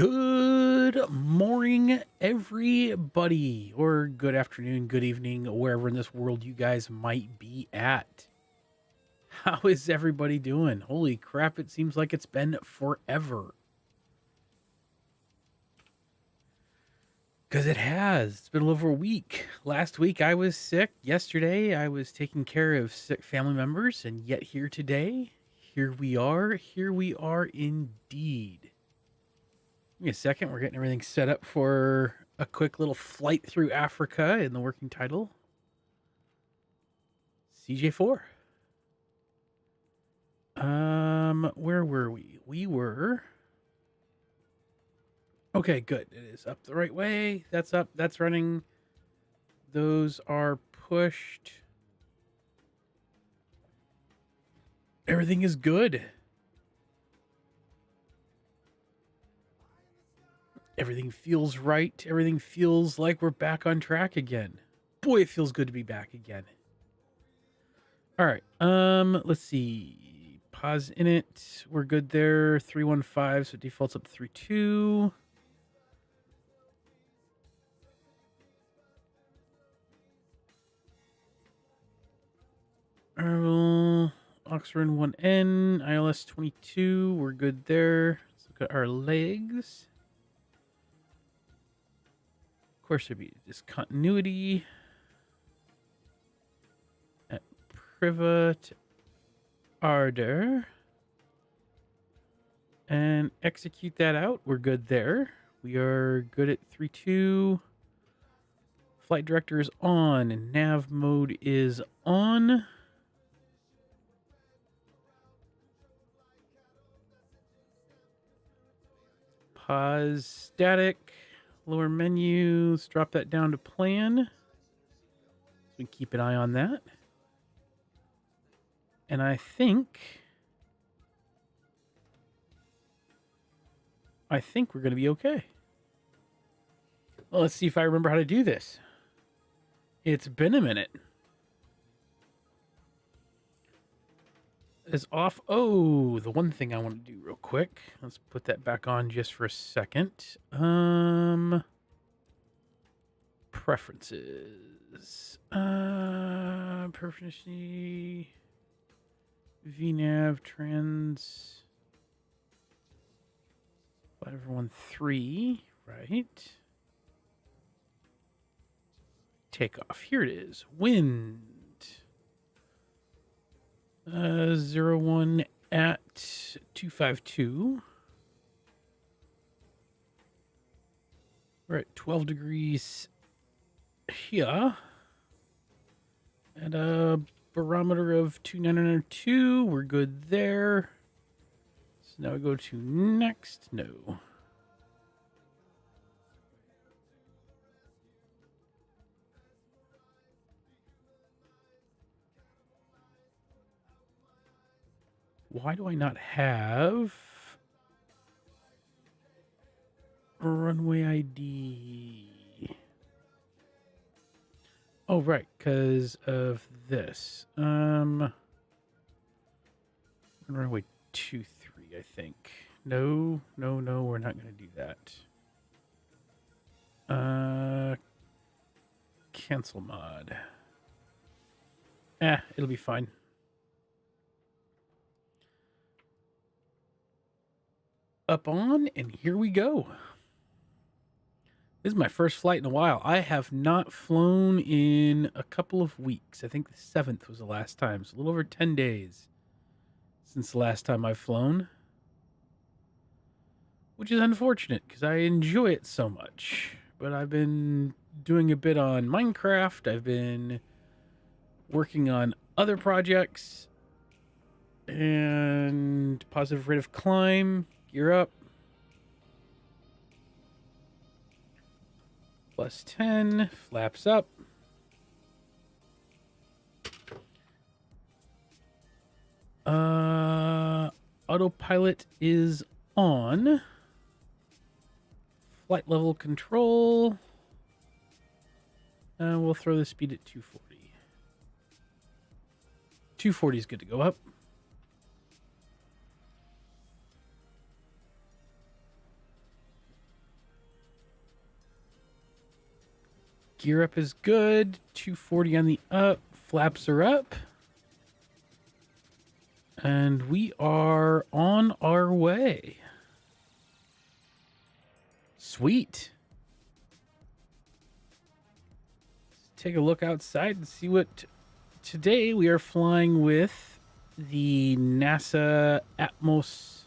Good morning, everybody, or good afternoon, good evening, wherever in this world you guys might be at. How is everybody doing? Holy crap, it seems like it's been forever. Because it has. It's been a little over a week. Last week I was sick. Yesterday I was taking care of sick family members, and yet here today, here we are. Here we are indeed. Give me a second. We're getting everything set up for a quick little flight through Africa in the working title. CJ4. Where were we? We were... Okay, good. It is up the right way. That's up. That's running. Those are pushed. Everything is good. Everything feels right. Everything feels like we're back on track again. Boy, it feels good to be back again. All right. Let's see. Pause in it. We're good there. 315, so it defaults up to 32. Oxford 1N, ILS 22. We're good there. Let's look at our legs. Of course, there'd be discontinuity at Privat Ardor. And execute that out. We're good there. We are good at 3-2. Flight director is on, and nav mode is on. Pause static. Lower menu. Let's drop that down to plan. So we keep an eye on that. And I think we're going to be okay. Well, let's see if I remember how to do this. It's been a minute. Is off. Oh, the one thing I want to do real quick. Let's put that back on just for a second. Preferences. Preference. VNav trans 513, right? Takeoff. Here it is. Wind. 01 at 252. We're at 12 degrees here. At a barometer of 2902. We're good there. So now we go to next. No. Why do I not have runway ID? Oh, right, because of this. Runway 23, I think. No, we're not going to do that. Cancel mod. It'll be fine. Up on, and here we go. This is my first flight in a while. I have not flown in a couple of weeks. I think the 7th was the last time. So a little over 10 days since the last time I've flown. Which is unfortunate because I enjoy it so much. But I've been doing a bit on Minecraft. I've been working on other projects. And positive rate of climb. Gear up. Plus 10. Flaps up. Autopilot is on. Flight level control. We'll throw the speed at 240. 240 is good to go up. Gear up is good. 240 on the up. Flaps are up. And we are on our way. Sweet. Let's take a look outside and see what... Today we are flying with the NASA Atmos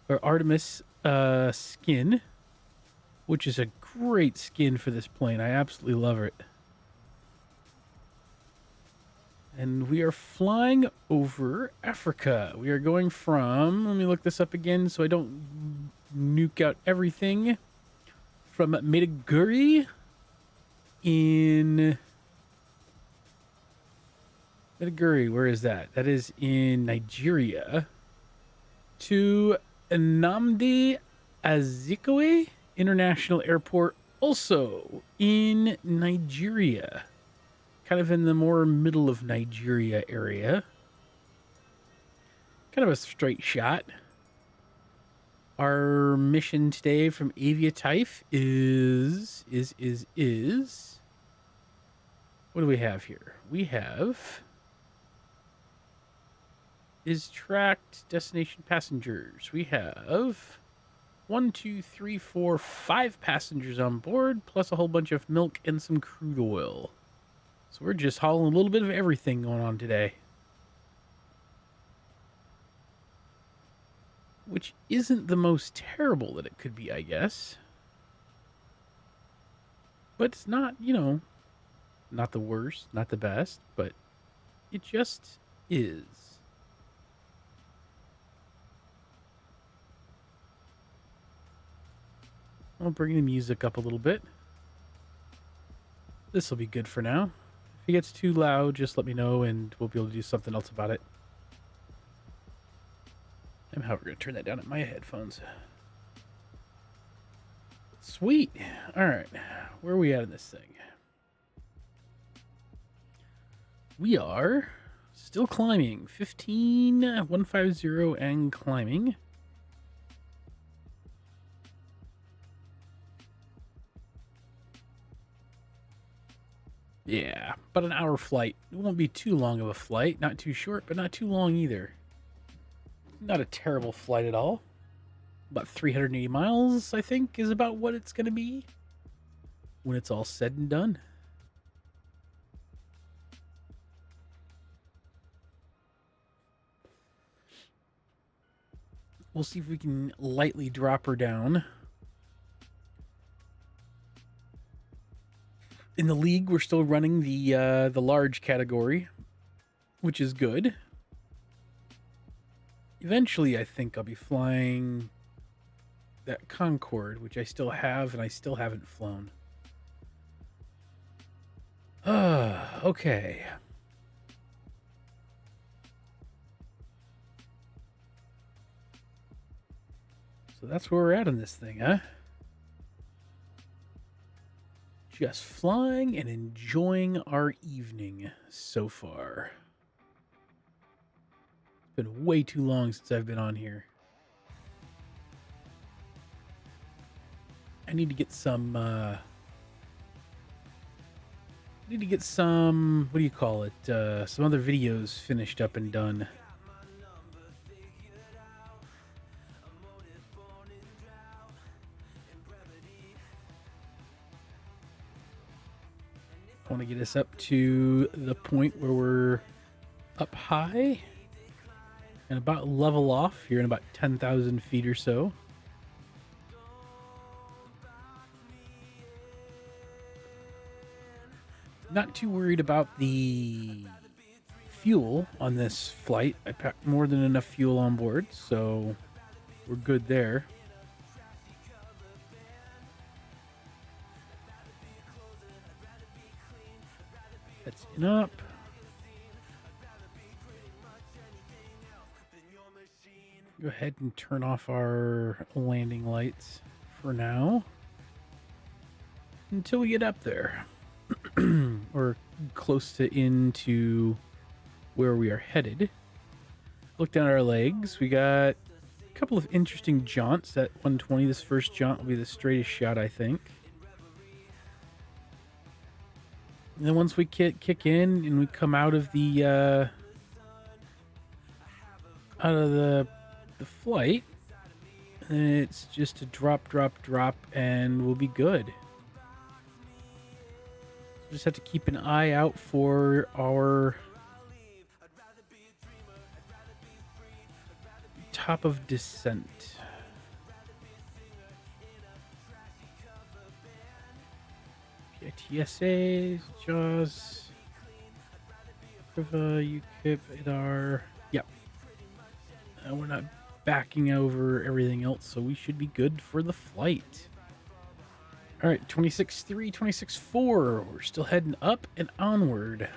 or Artemis skin, which is a great skin for this plane. I absolutely love it. And we are flying over Africa. We are going from, let me look this up again so I don't nuke out everything, from Maiduguri in... Maiduguri, where is that? That is in Nigeria. To Nnamdi Azikiwe International Airport, also in Nigeria. Kind of in the more middle of Nigeria area. Kind of a straight shot. Our mission today from Aviatife is... What do we have here? We have... is tracked destination passengers. We have 1, 2, 3, 4, 5 passengers on board, plus a whole bunch of milk and some crude oil. So we're just hauling a little bit of everything going on today. Which isn't the most terrible that it could be, I guess. But it's not, you know, not the worst, not the best, but it just is. I'll bring the music up a little bit. This will be good for now. If it gets too loud, just let me know and we'll be able to do something else about it. I'm how we're going to turn that down at my headphones. Sweet. All right. Where are we at in this thing? We are still climbing. 150 and climbing. Yeah, about an hour flight. It won't be too long of a flight. Not too short, but not too long either. Not a terrible flight at all. About 380 miles, I think, is about what it's going to be when it's all said and done. We'll see if we can lightly drop her down. In the league, we're still running the large category, which is good. Eventually, I think I'll be flying that Concorde, which I still have, and I still haven't flown. Okay. So that's where we're at on this thing, huh? Just flying and enjoying our evening so far. It's been way too long since I've been on here. I need to get some, what do you call it? Some other videos finished up and done. I want to get us up to the point where we're up high and about level off here in about 10,000 feet or so. Not too worried about the fuel on this flight. I packed more than enough fuel on board, so we're good there. That's up. Go ahead and turn off our landing lights for now until we get up there or close to into where we are headed. Look down at our legs. We got a couple of interesting jaunts at 120. This first jaunt will be the straightest shot, I think. And then once we kick in and we come out of the flight, it's just a drop, and we'll be good. Just have to keep an eye out for our top of descent. TSAs, JAWS, Priva, UKIP, IDAR. Yep. We're not backing over everything else, so we should be good for the flight. All right, 26.3, 26.4. We're still heading up and onward.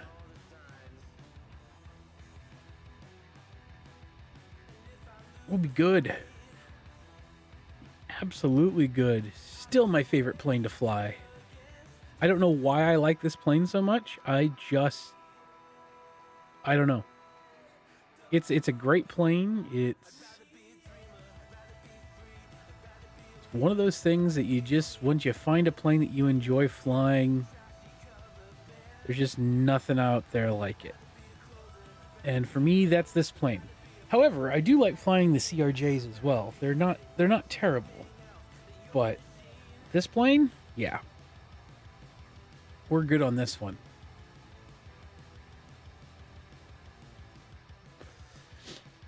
We'll be good. Absolutely good. Still my favorite plane to fly. I don't know why I like this plane so much. I don't know. It's a great plane. It's one of those things that you just, once you find a plane that you enjoy flying, there's just nothing out there like it. And for me, that's this plane. However, I do like flying the CRJs as well. They're not terrible. But this plane, yeah. We're good on this one.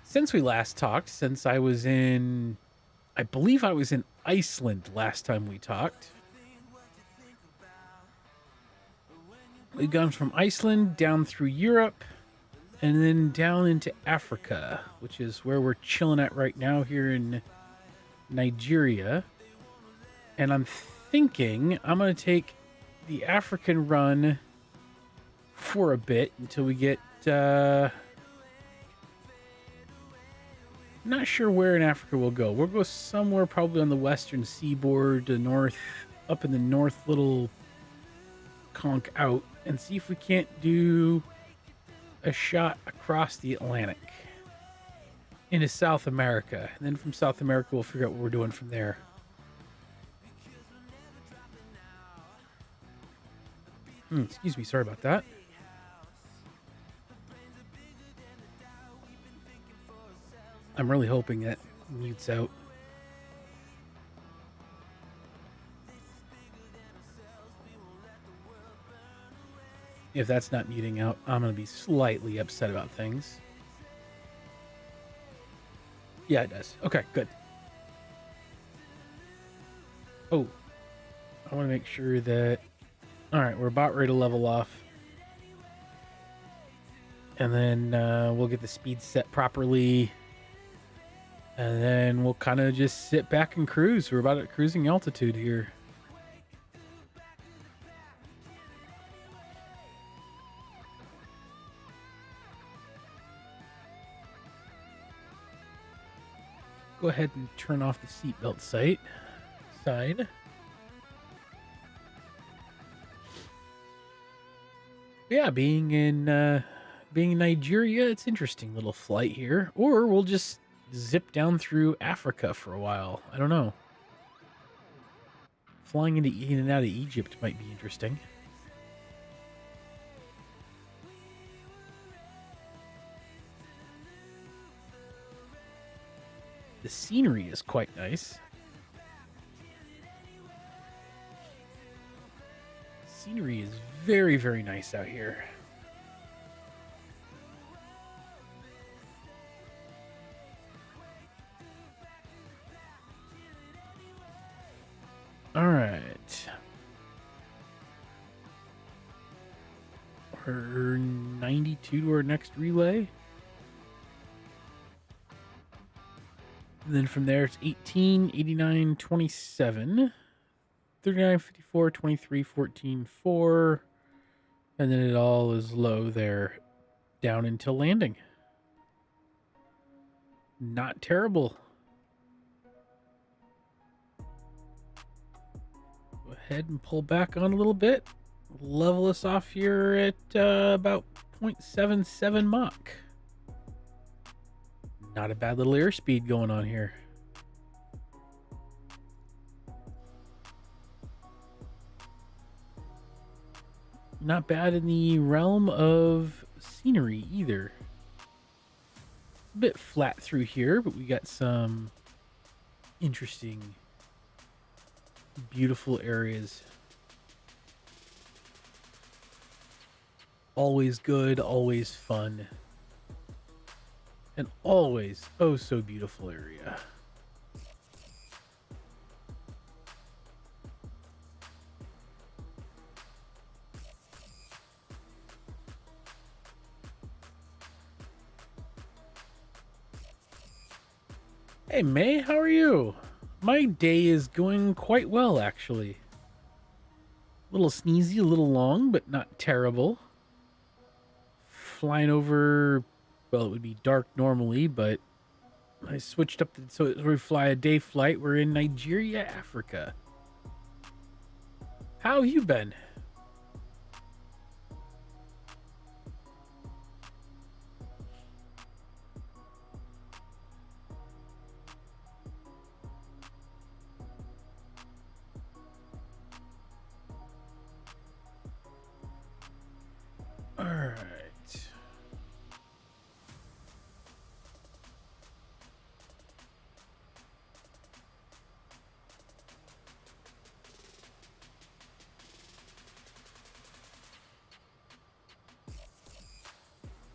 Since we last talked, since I was in, I believe I was in Iceland last time we talked. We've gone from Iceland down through Europe and then down into Africa, which is where we're chilling at right now here in Nigeria. And I'm thinking I'm going to take the African run for a bit until we get not sure where in Africa we'll go. We'll go somewhere probably on the western seaboard, the north, up in the north little conk out, and see if we can't do a shot across the Atlantic into South America. And then from South America we'll figure out what we're doing from there. Excuse me, sorry about that. I'm really hoping that mutes out. If that's not muting out, I'm going to be slightly upset about things. Yeah, it does. Okay, good. Oh, I want to make sure that... All right, we're about ready to level off. And then we'll get the speed set properly. And then we'll kind of just sit back and cruise. We're about at cruising altitude here. Go ahead and turn off the seatbelt side. Yeah, being in Nigeria, it's interesting little flight here. Or we'll just zip down through Africa for a while. I don't know. Flying in and out of Egypt might be interesting. The scenery is quite nice. Scenery is very, very nice out here. All right. We're 92 to our next relay. And then from there, it's 18, 89, 27, 39, 54, 23, 14, 4. And then it all is low there down until landing. Not terrible. Go ahead and pull back on a little bit. Level us off here at about 0.77 Mach. Not a bad little airspeed going on here. Not bad in the realm of scenery either. A bit flat through here, but we got some interesting, beautiful areas. Always good, always fun, and always oh so beautiful area. Hey May, how are you? My day is going quite well, actually. A little sneezy, a little long, but not terrible. Flying over, well, it would be dark normally, but I switched up so we fly a day flight. We're in Nigeria, Africa. How have you been? All right.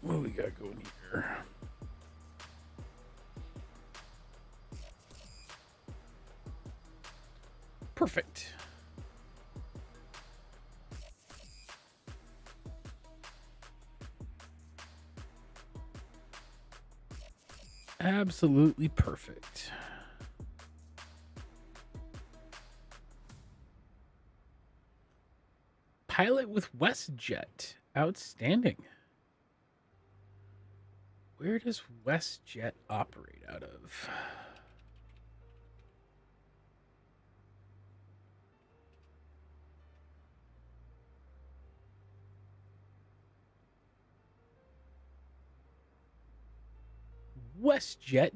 What do we got going here? Perfect. Absolutely perfect. Pilot with WestJet. Outstanding. Where does WestJet operate out of? WestJet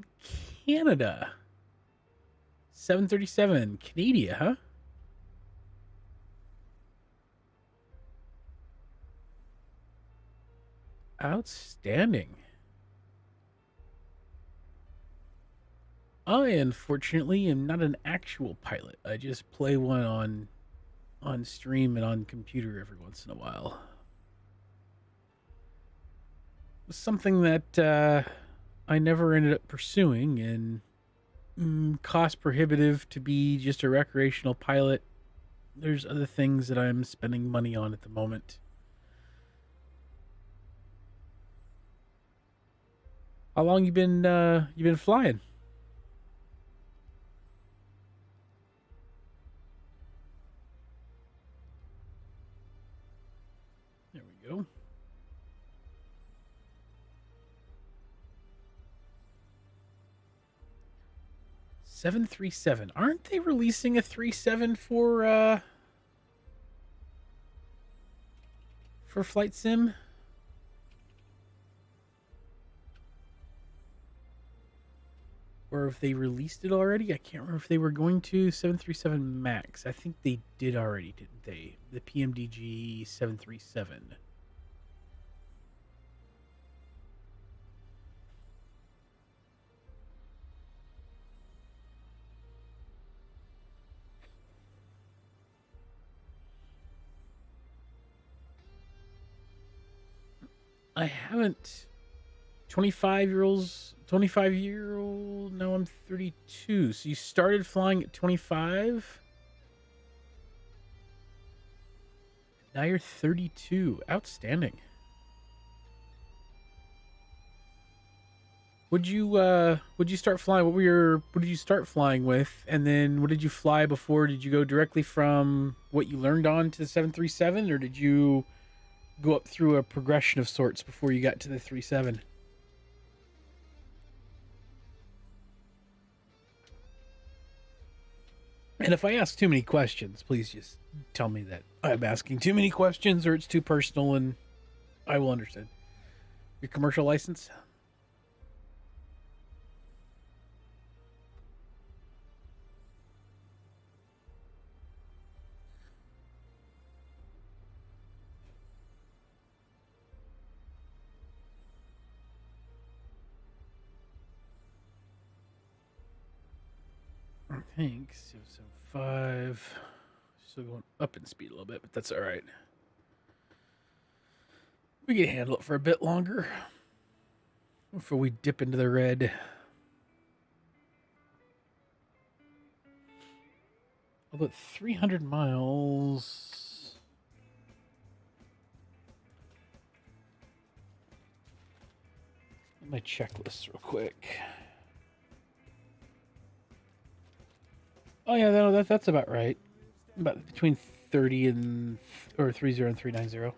Canada. 737 Canada, huh? Outstanding. I unfortunately am not an actual pilot. I just play one on stream and on computer every once in a while. Something that I never ended up pursuing, and cost prohibitive to be just a recreational pilot. There's other things that I'm spending money on at the moment. How long you been flying? There we go. Seven 737. Aren't they releasing a 37 for flight sim? Or if they released it already? I can't remember if they were going to 737 Max. I think they did already, didn't they? The PMDG 737. I haven't 25-year-old, now I'm 32. So you started flying at 25? Now you're 32. Outstanding. Would you start flying? What did you start flying with? And then what did you fly before? Did you go directly from what you learned on to the 737, or did you go up through a progression of sorts before you got to the 37? And if I ask too many questions, please just tell me that I'm asking too many questions or it's too personal, and I will understand. Your commercial license? think 775. Still going up in speed a little bit, but that's all right. We can handle it for a bit longer before we dip into the red. About 300 miles. My checklist real quick. Oh yeah, that's about right. About between 30 and or 30 and 390.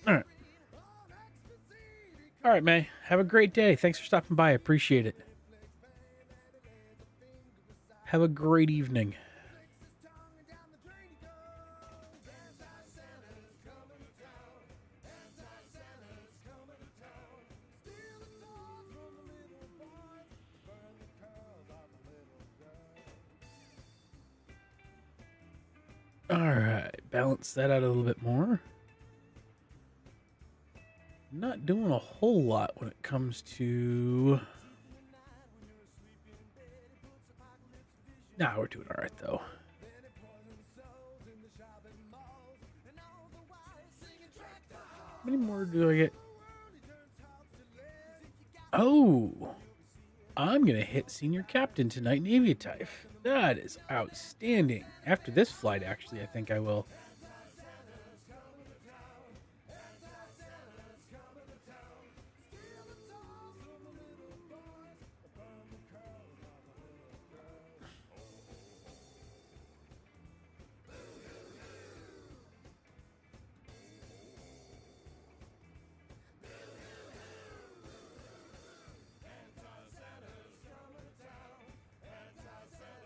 All right. All right, May. Have a great day. Thanks for stopping by. I appreciate it. Have a great evening. All right, balance that out a little bit more. Not doing a whole lot when it comes to... Nah, we're doing all right, though. How many more do I get? Oh! I'm going to hit Senior Captain tonight in Aviatife. That is outstanding. After this flight, actually, I think I will.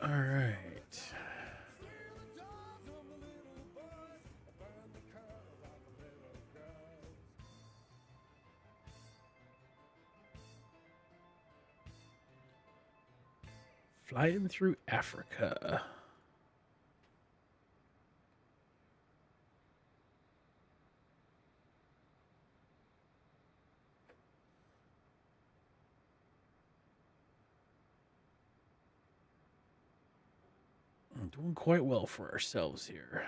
All right. Flying through Africa. Doing quite well for ourselves here.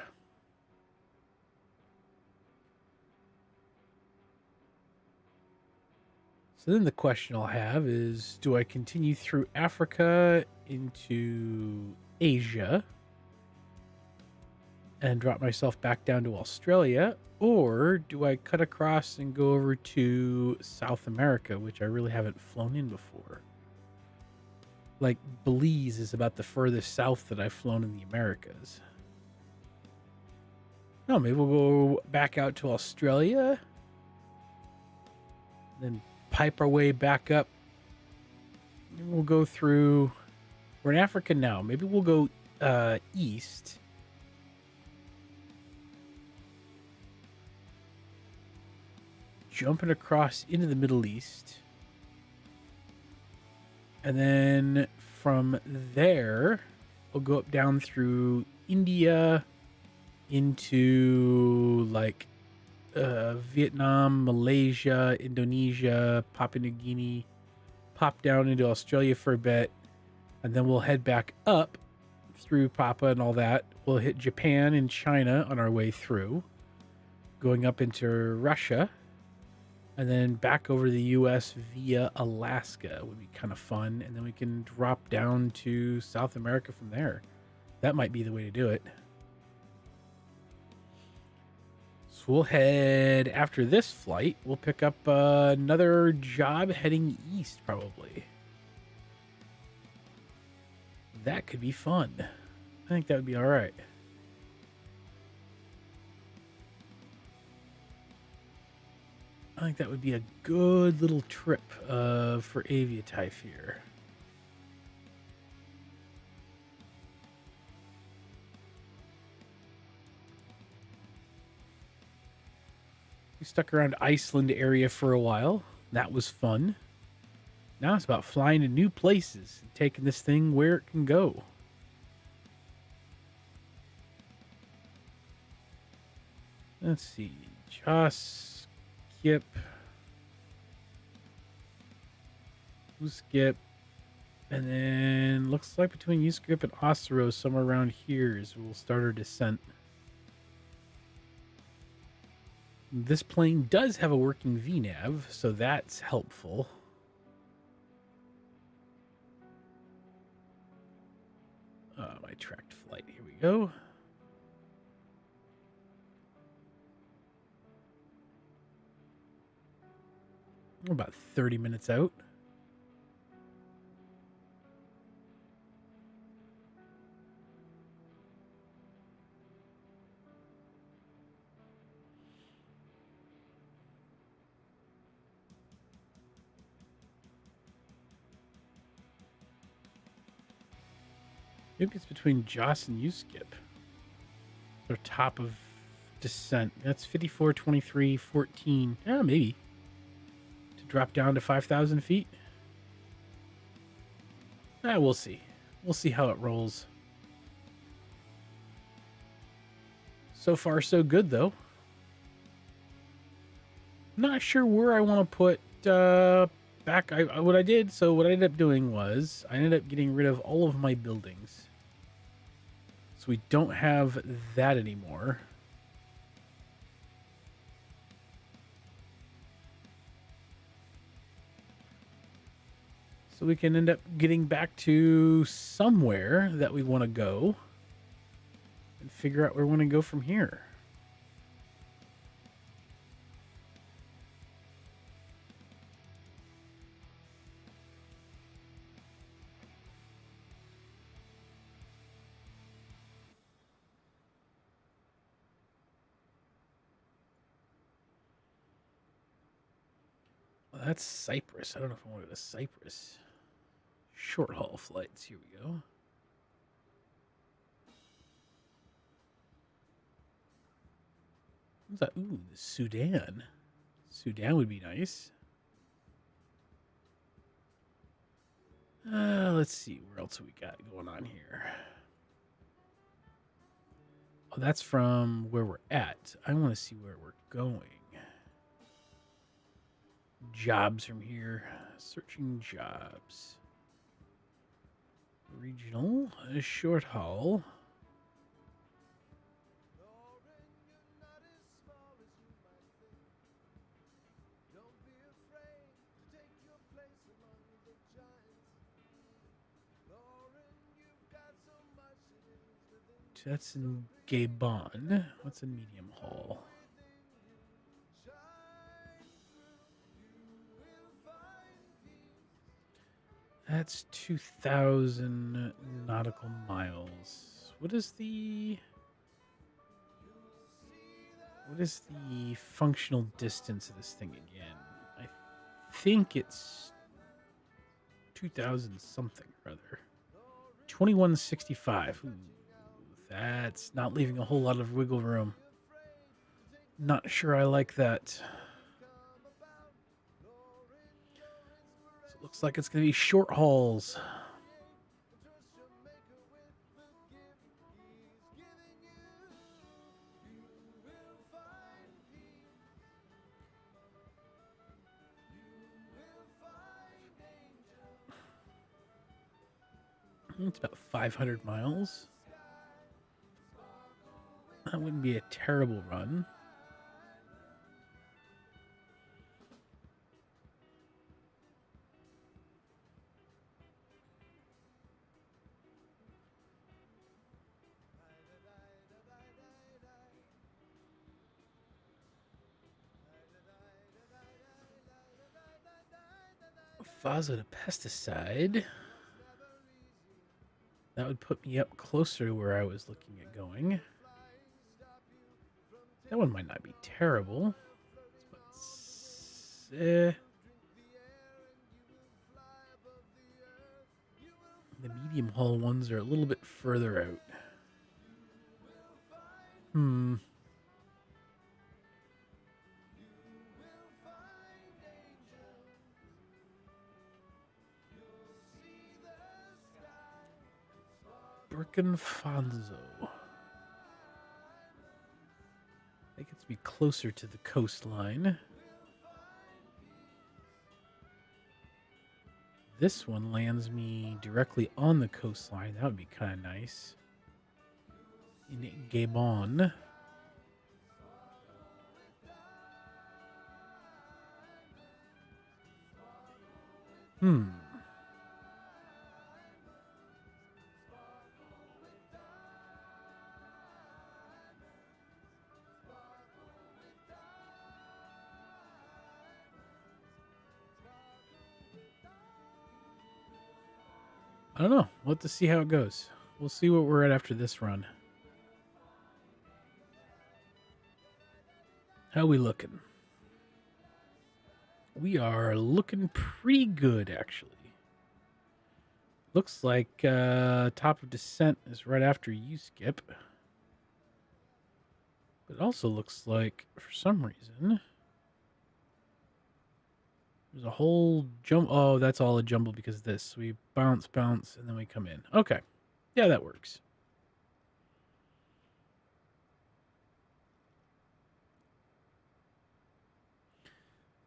So then the question I'll have is, do I continue through Africa into Asia and drop myself back down to Australia, or do I cut across and go over to South America, which I really haven't flown in before? Like, Belize is about the furthest south that I've flown in the Americas. No, maybe we'll go back out to Australia, then pipe our way back up. Maybe we'll go through... We're in Africa now. Maybe we'll go east. Jumping across into the Middle East. And then from there, we'll go up down through India into like Vietnam, Malaysia, Indonesia, Papua New Guinea, pop down into Australia for a bit, and then we'll head back up through Papua and all that. We'll hit Japan and China on our way through, going up into Russia, and then back over to the U.S. via Alaska would be kind of fun, and then we can drop down to South America from there. That might be the way to do it. So we'll head, after this flight, we'll pick up another job heading east, probably. That could be fun. I think that would be all right. I think that would be a good little trip for Aviatife here. We stuck around Iceland area for a while. That was fun. Now it's about flying to new places and taking this thing where it can go. Let's see. Just skip. Skip. And then looks like between Uskip and Osiro, somewhere around here is we'll start our descent. This plane does have a working VNav, so that's helpful. My tracked flight. Here we go. We're about 30 minutes out. Maybe it's between Joss and Uskip. They're top of descent. That's 54, 23, 14. Yeah, maybe. To drop down to 5,000 feet. We'll see. We'll see how it rolls. So far, so good, though. Not sure where I want to put back. What I ended up doing was I ended up getting rid of all of my buildings. So we don't have that anymore. So we can end up getting back to somewhere that we want to go and figure out where we want to go from here. Well, that's Cyprus. I don't know if I want to go to Cyprus. Short haul flights. Here we go. What's that? Ooh, the Sudan. Sudan would be nice. Let's see. Where else we got going on here? Oh, that's from where we're at. I want to see where we're going. Jobs from here. Searching jobs. Regional. Short haul. That's in Gabon. What's a medium haul? That's 2,000 nautical miles. What is the functional distance of this thing again? I think it's 2,000 something or other. 2165. Ooh, that's not leaving a whole lot of wiggle room. Not sure I like that. So it looks like it's going to be short hauls. It's about 500 miles. That wouldn't be a terrible run. Faza to pesticide. That would put me up closer to where I was looking at going. That one might not be terrible. But, the medium haul ones are a little bit further out. Burkenfanzo. That gets me closer to the coastline. This one lands me directly on the coastline. That would be kind of nice. In Gabon. I don't know. We'll have to see how it goes. We'll see what we're at after this run. How we looking? We are looking pretty good, actually. Looks like top of descent is right after you, Skip. But it also looks like, for some reason, there's a whole jump. Oh, that's all a jumble because of this. We bounce, and then we come in. Okay. Yeah, that works.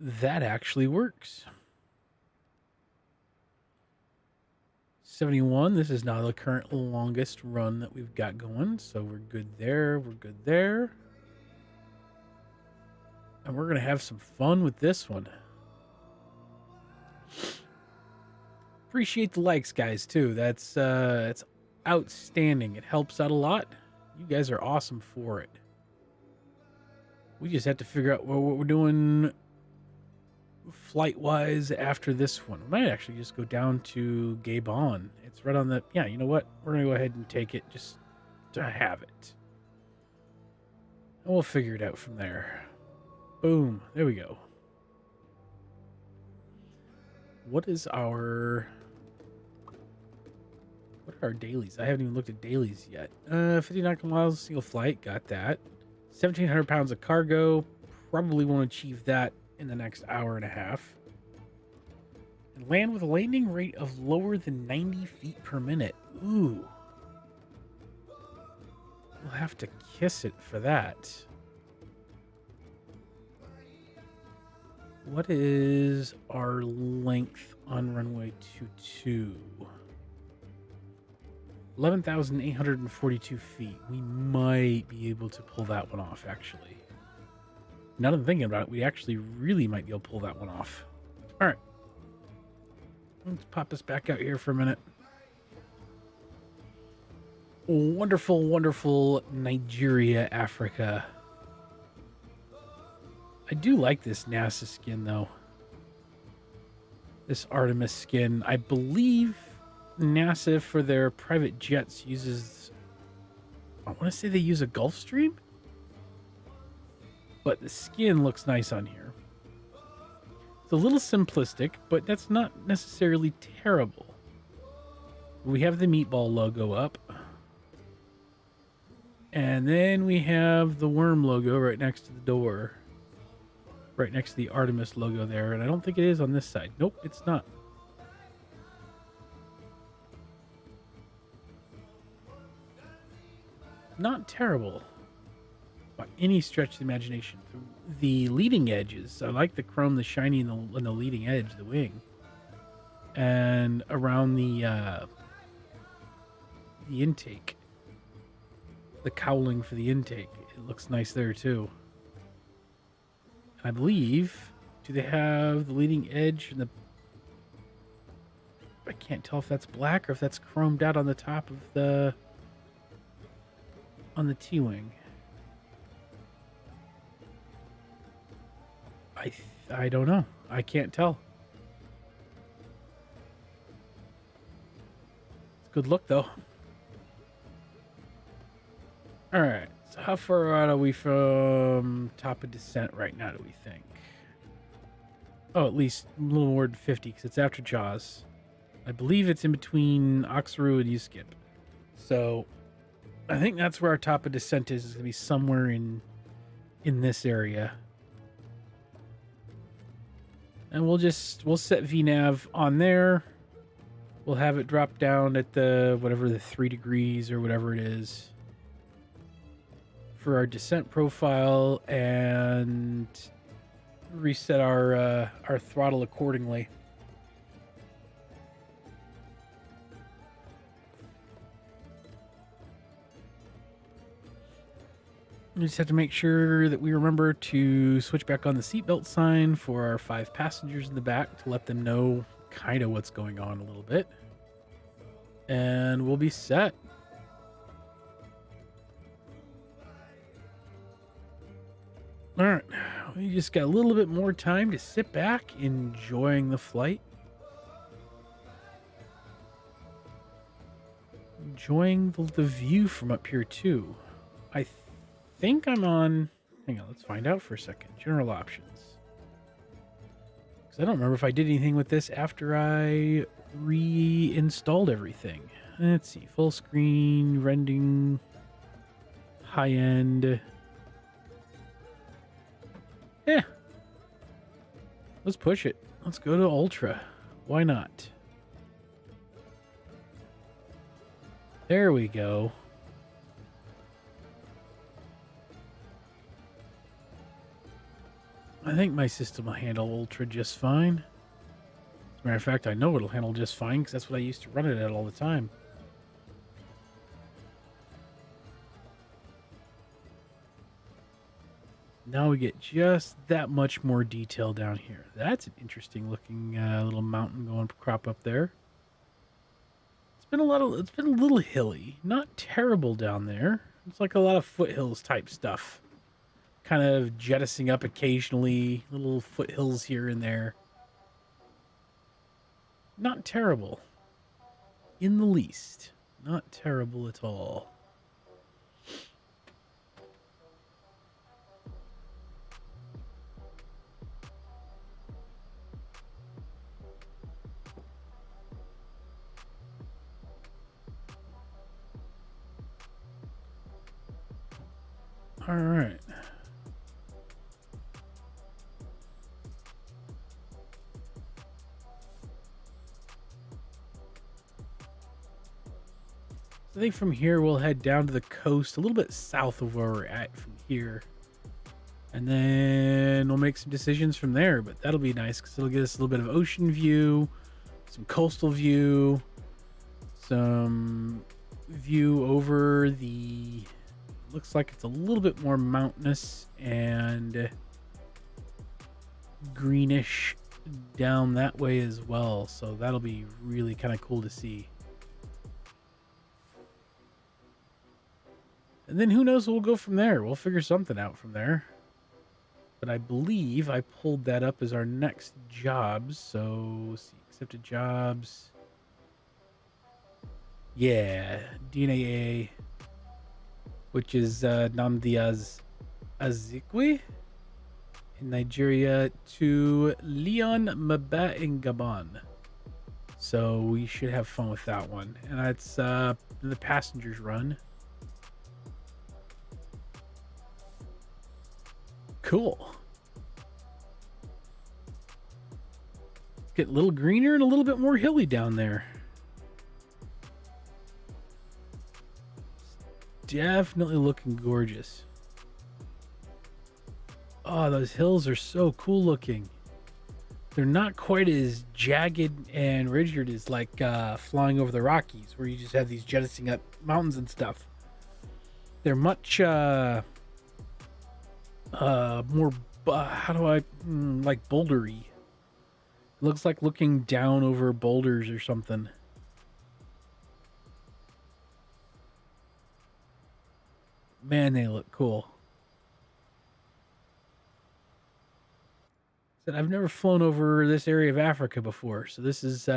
That actually works. 71. This is now the current longest run that we've got going. So we're good there. We're good there. And we're going to have some fun with this one. Appreciate the likes, guys, too. That's it's outstanding. It helps out a lot. You guys are awesome for it. We just have to figure out what we're doing flight-wise after this one. We might actually just go down to Gabon. It's right on the... Yeah, you know what? We're going to go ahead and take it just to have it. And we'll figure it out from there. Boom. There we go. What is our... What are our dailies? I haven't even looked at dailies yet. 50 nautical miles, single flight. Got that. 1,700 pounds of cargo. Probably won't achieve that in the next hour and a half. And land with a landing rate of lower than 90 feet per minute. Ooh. We'll have to kiss it for that. What is our length on runway 22? 11,842 feet. We might be able to pull that one off, actually. Now that I'm thinking about it, we actually really might be able to pull that one off. All right. Let's pop us back out here for a minute. Wonderful, wonderful Nigeria, Africa. I do like this NASA skin, though. This Artemis skin. I believe NASA, for their private jets, uses... I want to say they use a Gulfstream? But the skin looks nice on here. It's a little simplistic, but that's not necessarily terrible. We have the meatball logo up. And then we have the worm logo right next to the door. Right next to the Artemis logo there. And I don't think it is on this side. Nope, it's not. Not terrible. By any stretch of the imagination. The leading edges, I like the chrome, the shiny in the leading edge, the wing. And around the intake. The cowling for the intake. It looks nice there too. I believe, do they have the leading edge and the... I can't tell if that's black or if that's chromed out on the top of the... on the T-wing. I don't know. I can't tell. It's a good look, though. Alright. So how far out are we from top of descent right now, do we think? Oh, at least a little more than 50, because it's after Jaws. I believe it's in between Oxaru and Uskip. So I think that's where our top of descent is. It's going to be somewhere in this area. And we'll set VNav on there. We'll have it drop down at the, whatever, the 3 degrees or whatever it is for our descent profile, and reset our throttle accordingly. We just have to make sure that we remember to switch back on the seatbelt sign for our 5 passengers in the back to let them know kind of what's going on a little bit. And we'll be set. All right, we just got a little bit more time to sit back, enjoying the flight. Enjoying the view from up here, too. I think I'm on... Hang on, let's find out for a second. General options. Because I don't remember if I did anything with this after I reinstalled everything. Let's see. Full screen, rendering, high-end... Yeah. Let's push it. Let's go to Ultra. Why not? There we go. I think my system will handle Ultra just fine. As a matter of fact, I know it'll handle just fine because that's what I used to run it at all the time. Now we get just that much more detail down here. That's an interesting looking little mountain going to crop up there. It's been a little hilly. Not terrible down there. It's like a lot of foothills type stuff. Kind of jettisoning up occasionally, little foothills here and there. Not terrible. In the least. Not terrible at all. All right. I think from here we'll head down to the coast, a little bit south of where we're at from here. And then we'll make some decisions from there, but that'll be nice because it'll get us a little bit of ocean view, some coastal view, some view over the... Looks like it's a little bit more mountainous and greenish down that way as well. So that'll be really kind of cool to see. And then who knows, we'll go from there. We'll figure something out from there. But I believe I pulled that up as our next jobs. So let's see, accepted jobs. Yeah, DNA, which is Namdi Azikwe in Nigeria to Leon Maba in Gabon. So we should have fun with that one. And that's the passengers run. Cool. Get a little greener and a little bit more hilly down there. Definitely looking gorgeous. Oh, those hills are so cool looking. They're not quite as jagged and rigid as like flying over the Rockies, where you just have these jettisoning up mountains and stuff. They're much more like bouldery. It looks like looking down over boulders or something. Man, they look cool. Said I've never flown over this area of Africa before, so this is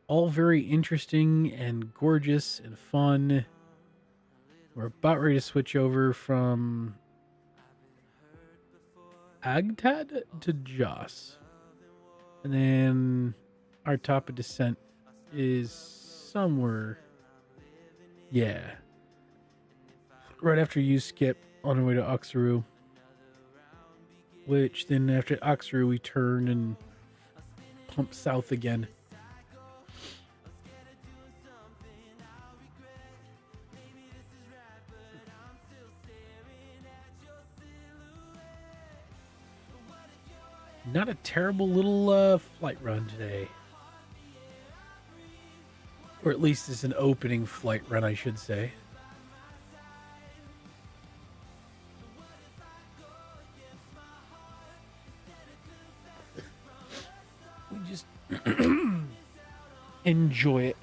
all very interesting and gorgeous and fun. We're about ready to switch over from Agtad to Jos. And then our top of descent is somewhere. Yeah. Right after you skip on our way to Oxaru. Which then after Oxaru we turn and pump south again. Not a terrible little flight run today. Or at least it's an opening flight run, I should say. We just enjoy it.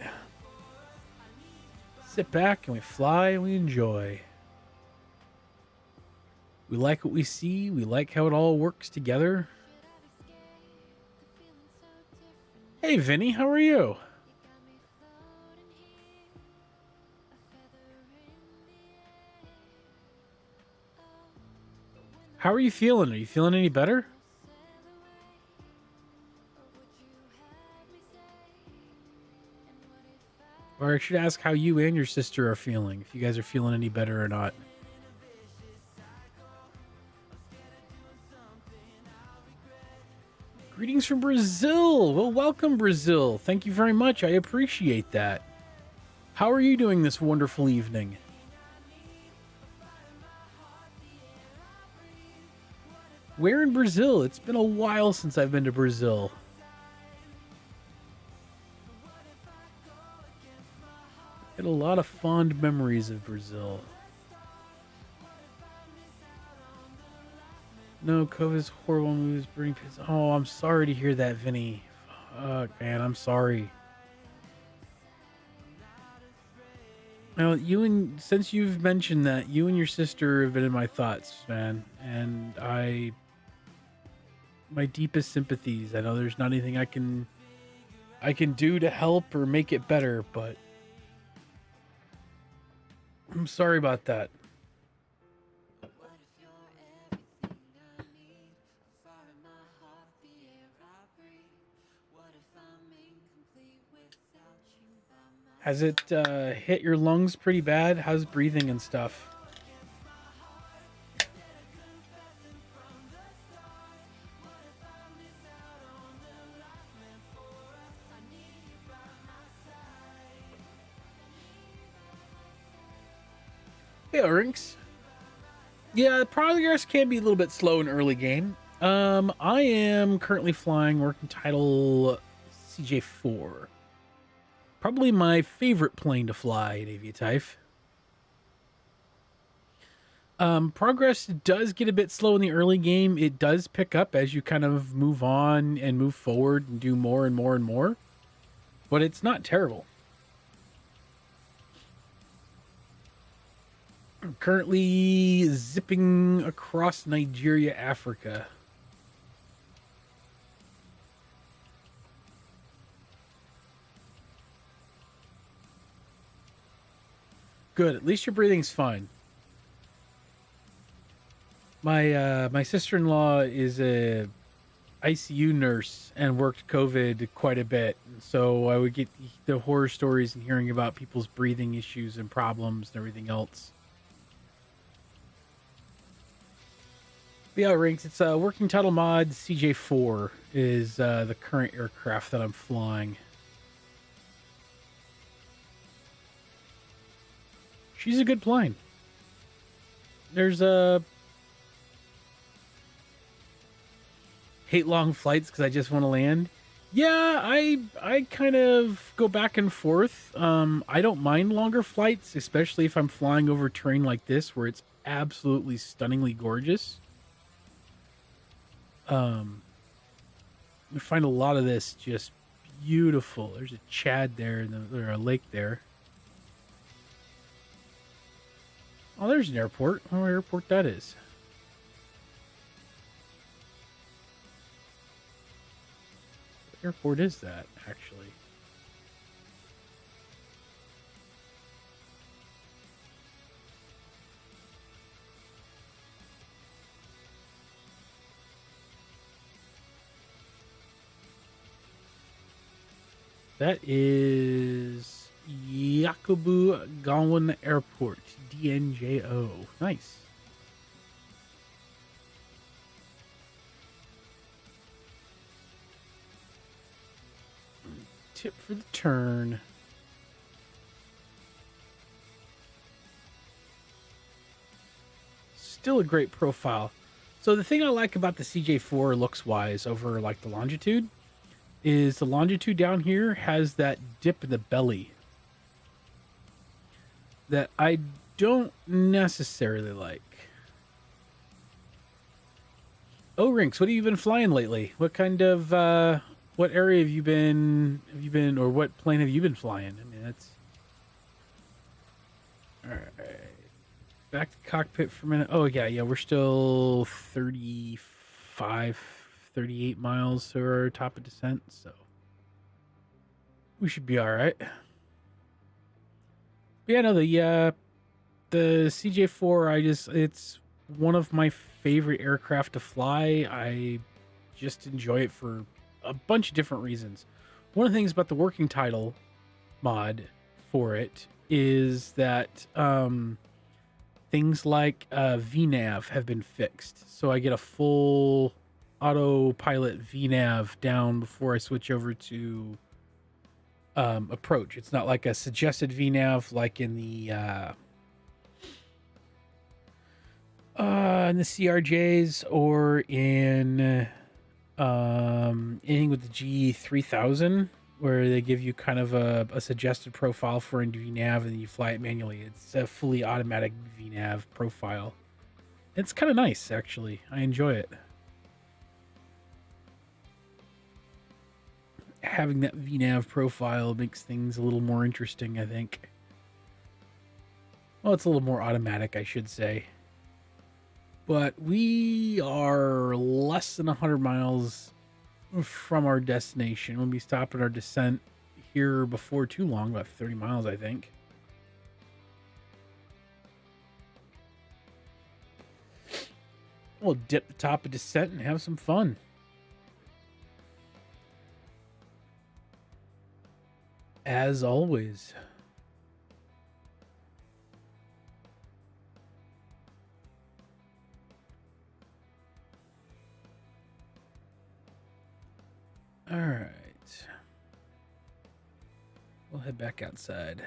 Sit back and we fly and we enjoy. We like what we see. We like how it all works together. Hey, Vinny, how are you? How are you feeling? Are you feeling any better? Or I should ask how you and your sister are feeling, if you guys are feeling any better or not. Greetings from Brazil. Well, welcome, Brazil. Thank you very much. I appreciate that. How are you doing this wonderful evening? Where in Brazil? It's been a while since I've been to Brazil. Had a lot of fond memories of Brazil. No, COVID's horrible moves bring kids. Oh, I'm sorry to hear that, Vinny. Fuck, man, I'm sorry. Now, since you've mentioned that, you and your sister have been in my thoughts, man, and my deepest sympathies. I know there's not anything I can do to help or make it better, but I'm sorry about that. Has it hit your lungs pretty bad? How's breathing and stuff? Hey, Orinks. Yeah, progress can be a little bit slow in early game. I am currently flying working title CJ4. Probably my favorite plane to fly in Aviatife. Progress does get a bit slow in the early game. It does pick up as you kind of move on and move forward and do more and more and more. But it's not terrible. I'm currently zipping across Nigeria, Africa. Good. At least your breathing's fine. My sister-in-law is a ICU nurse and worked COVID quite a bit. So I would get the horror stories and hearing about people's breathing issues and problems and everything else. But yeah, Rinks, it's working title mod CJ4 is the current aircraft that I'm flying. She's a good plane. There's a hate long flights because I just want to land. Yeah, I kind of go back and forth. I don't mind longer flights, especially if I'm flying over terrain like this where it's absolutely stunningly gorgeous. We find a lot of this just beautiful. There's a Chad there and there's a lake there. Oh, there's an airport. I don't know what airport that is. What airport is that, actually? That is Yakubu Gowon Airport, DNJO. Nice. Tip for the turn. Still a great profile. So the thing I like about the CJ4 looks-wise over like the longitude is the longitude down here has that dip in the belly that I don't necessarily like. Oh, Rinks, what have you been flying lately? What kind of What area have you been? Or what plane have you been flying? I mean, that's all right. Back to cockpit for a minute. Oh yeah. We're still 35, 38 miles to our top of descent, so we should be all right. But yeah, no, the CJ4, it's one of my favorite aircraft to fly. I just enjoy it for a bunch of different reasons. One of the things about the working title mod for it is that things like VNAV have been fixed. So I get a full autopilot VNAV down before I switch over to approach. It's not like a suggested VNAV like in the CRJs or in anything with the G3000, where they give you kind of a suggested profile for a VNAV and then you fly it manually. It's a fully automatic VNAV profile. It's kind of nice, actually. I enjoy it. Having that VNAV profile makes things a little more interesting, I think. Well, it's a little more automatic, I should say. But we are less than 100 miles from our destination. We'll be stopping our descent here before too long, about 30 miles, I think. We'll dip the top of descent and have some fun. As always. All right. We'll head back outside.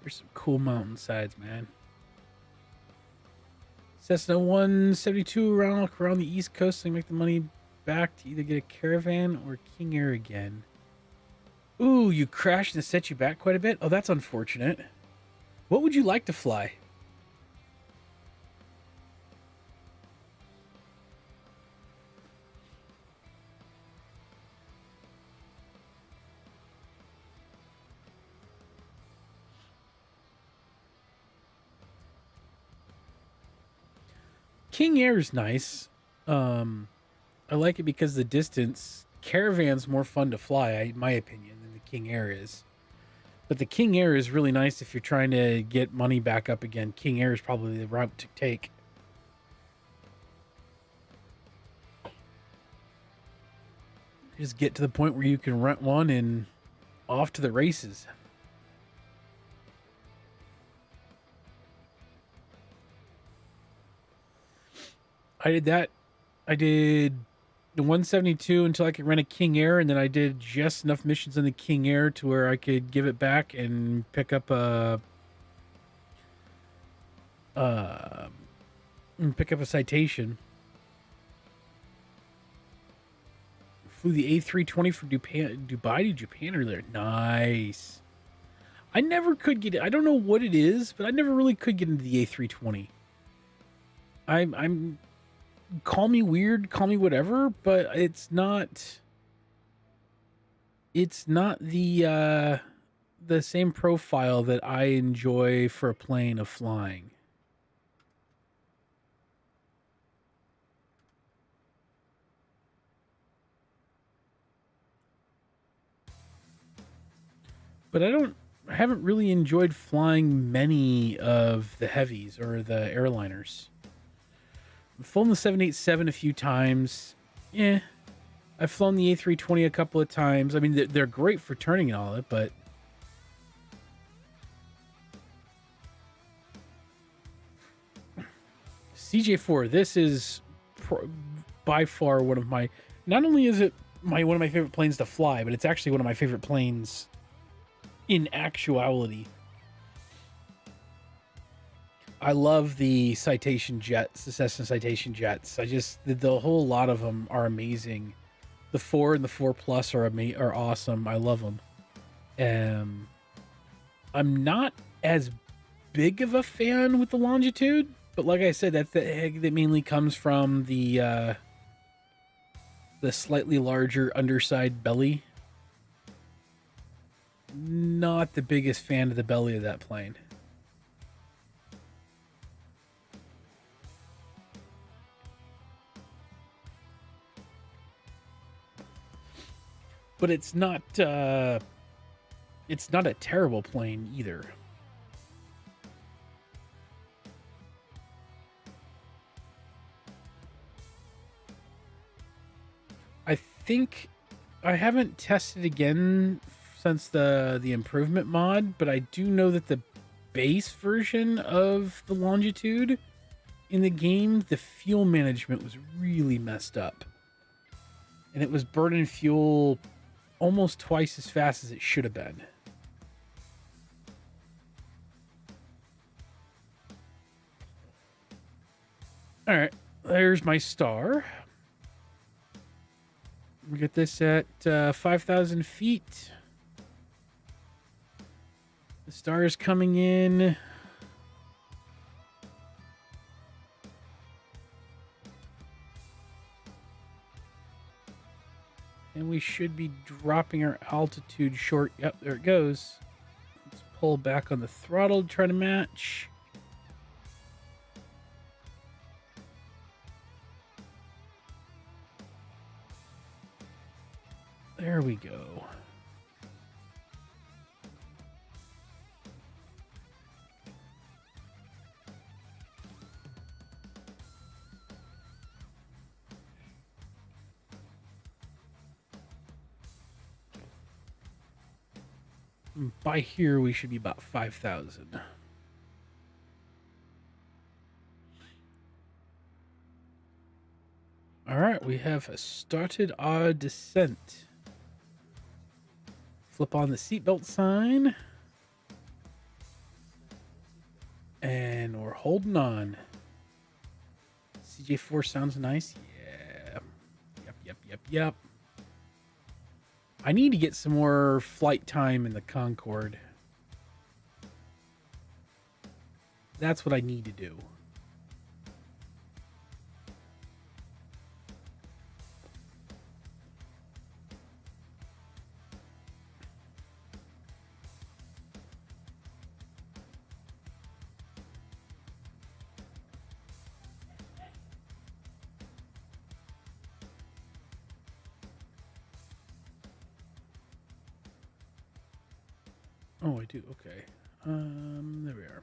There's some cool mountainsides, man. Cessna 172 around the East Coast and make the money back to either get a Caravan or King Air again. Ooh, you crashed and it set you back quite a bit? Oh, that's unfortunate. What would you like to fly? King Air is nice. I like it because the distance. Caravan's more fun to fly, in my opinion, than the King Air is. But the King Air is really nice if you're trying to get money back up again. King Air is probably the route to take. Just get to the point where you can rent one and off to the races. I did that. I did the 172 until I could rent a King Air, and then I did just enough missions in the King Air to where I could give it back and pick up a citation. Flew the A320 from Dubai to Japan earlier. Nice. I never could get it. I don't know what it is, but I never really could get into the A320. I'm call me weird, call me whatever, but it's not the same profile that I enjoy for a plane of flying. But I haven't really enjoyed flying many of the heavies or the airliners. I've flown the 787 a few times. I've flown the A320 a couple of times. I mean, they're great for turning and all that, but CJ4, this is by far one of my. Not only is it one of my favorite planes to fly, but it's actually one of my favorite planes in actuality. I love the citation jets, the Cessna citation jets. The whole lot of them are amazing. The 4 and the 4 Plus are awesome. I love them. I'm not as big of a fan with the longitude, but like I said, that's the egg that mainly comes from the slightly larger underside belly. Not the biggest fan of the belly of that plane. But it's not a terrible plane either. I think I haven't tested again since the improvement mod, but I do know that the base version of the longitude in the game, the fuel management was really messed up. And it was burning fuel almost twice as fast as it should have been. All right, there's my star. We get this at 5,000 feet. The star is coming in. And we should be dropping our altitude short. Yep, there it goes. Let's pull back on the throttle to try to match. There we go. By here, we should be about 5,000. All right, we have started our descent. Flip on the seatbelt sign. And we're holding on. CJ4 sounds nice. Yeah. Yep. I need to get some more flight time in the Concorde. That's what I need to do. Oh, I do. Okay. There we are.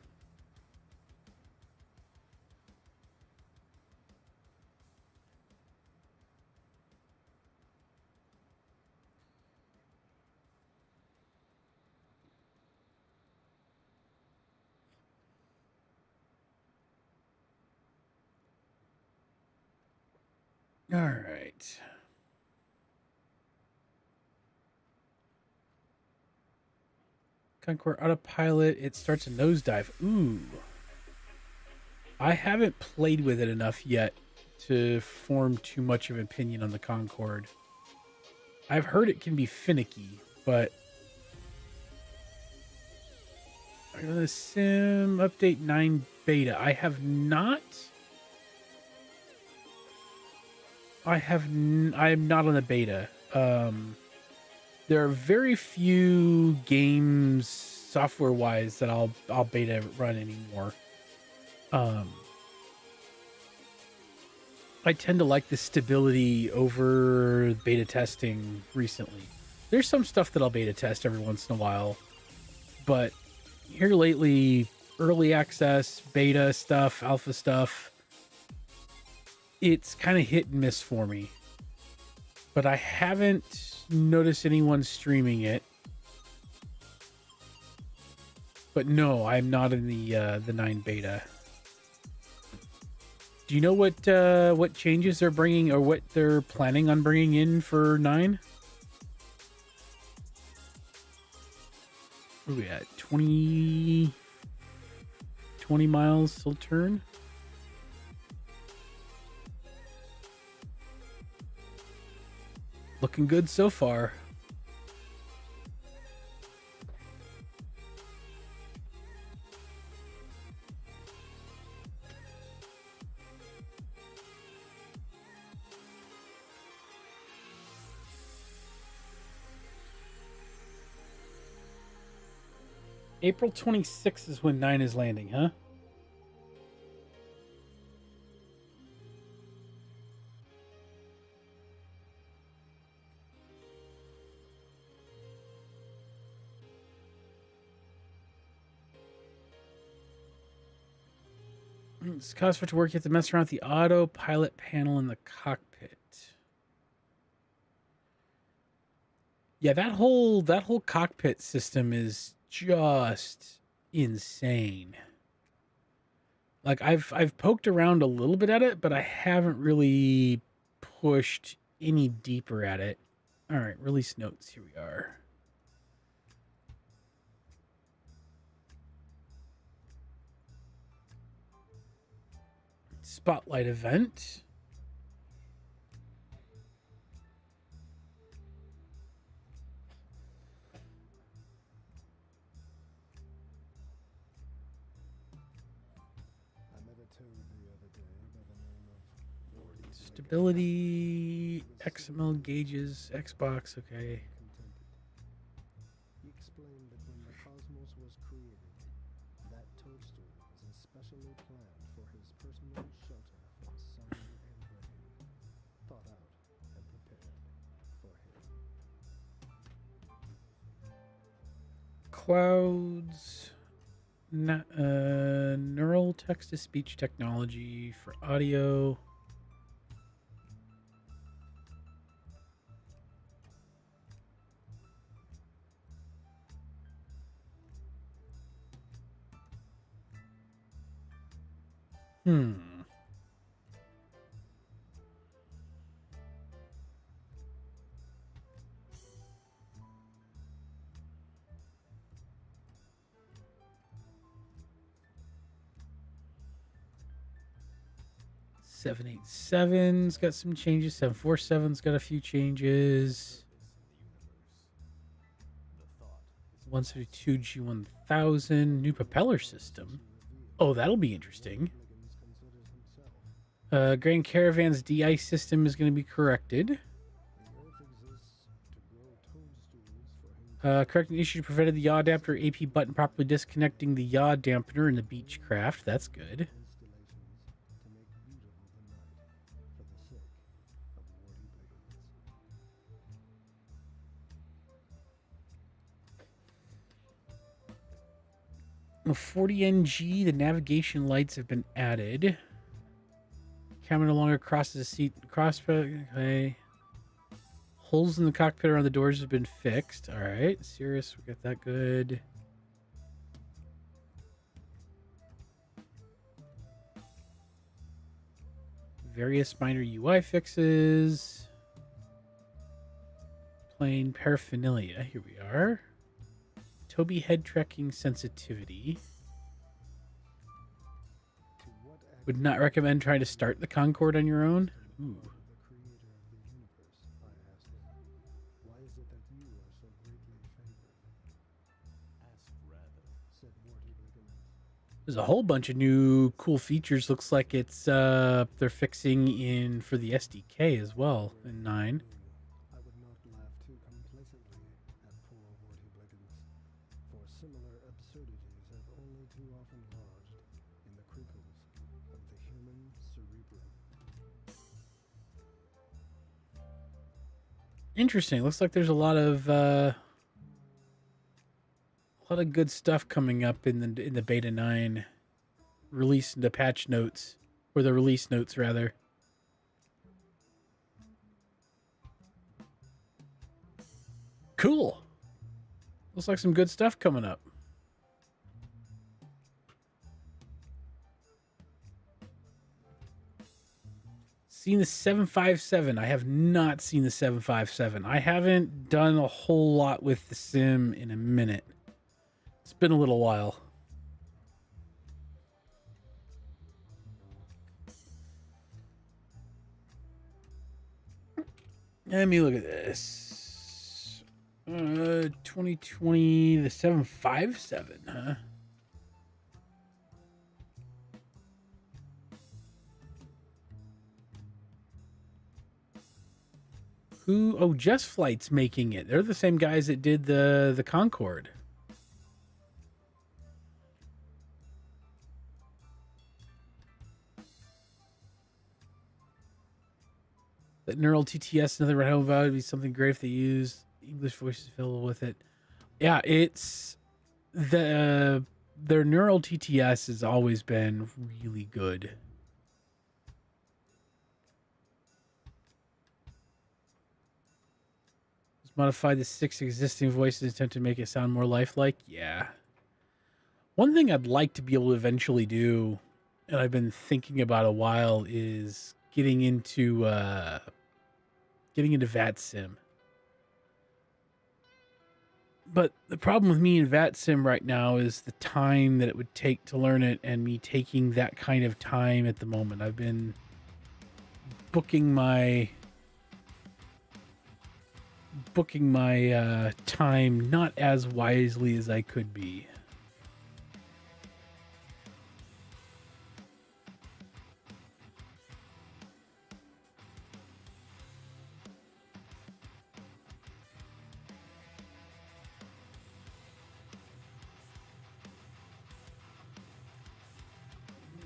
All right. Concorde autopilot. It starts a nosedive. Ooh. I haven't played with it enough yet to form too much of an opinion on the Concorde. I've heard it can be finicky, but I'm gonna sim update 9 beta. I am not on the beta. There are very few games software wise that I'll beta run anymore. I tend to like the stability over beta testing recently. There's some stuff that I'll beta test every once in a while, but here lately, early access, beta stuff, alpha stuff, it's kind of hit and miss for me. But I haven't noticed anyone streaming it. But no, I'm not in the 9 beta. Do you know what changes they're bringing or what they're planning on bringing in for 9? Where are we at? 20 miles till turn? Looking good so far. April 26th is when 9 is landing, huh? It's cost for it to work. You have to mess around with the autopilot panel in the cockpit. Yeah, that whole cockpit system is just insane. Like I've poked around a little bit at it, but I haven't really pushed any deeper at it. All right, release notes. Here we are. Spotlight event. Stability, XML gauges, Xbox, okay. He explained that when the cosmos was created, that toadstool was especially planned for his personal shelter from sun and rain, thought out and prepared for him. Clouds, neural text-to-speech technology for audio. Hmm. Seven 787's got some changes. 747's got a few changes. 172 G1000 new propeller system. Oh, that'll be interesting. Grand Caravan's de-ice system is going to be corrected. Correcting issue prevented the yaw adapter AP button properly disconnecting the yaw dampener in the Beechcraft. That's good. A 40 NG, the navigation lights have been added. Camera no longer crosses the seat. Okay. Holes in the cockpit around the doors have been fixed. All right. Cirrus, we got that good. Various minor UI fixes. Plain paraphernalia. Here we are. Toby head tracking sensitivity. Would not recommend trying to start the Concorde on your own. Ooh. There's a whole bunch of new cool features. Looks like it's they're fixing in for the SDK as well in 9. I would not laugh too complacently at poor Warty Bliggins, for similar absurdities have only too often lodged in the crinkles of the human cerebrum. Interesting. Looks like there's a lot of good stuff coming up in the beta 9 release, the patch notes, or the release notes rather. Cool. Looks like some good stuff coming up. Seen the 757. I have not seen the 757. I haven't done a whole lot with the sim in a minute. It's been a little while. Let me look at this. 2020, the 757, huh? Who? Oh, Just Flight's making it. They're the same guys that did the Concorde. Neural TTS, another I know about. It'd be something great if they use English voices available with it. Yeah, it's their Neural TTS has always been really good. Just modify the 6 existing voices in attempt to make it sound more lifelike. Yeah. One thing I'd like to be able to eventually do, and I've been thinking about a while, is getting into VATSIM. But the problem with me in VATSIM right now is the time that it would take to learn it, and me taking that kind of time at the moment. I've been booking my time not as wisely as I could be.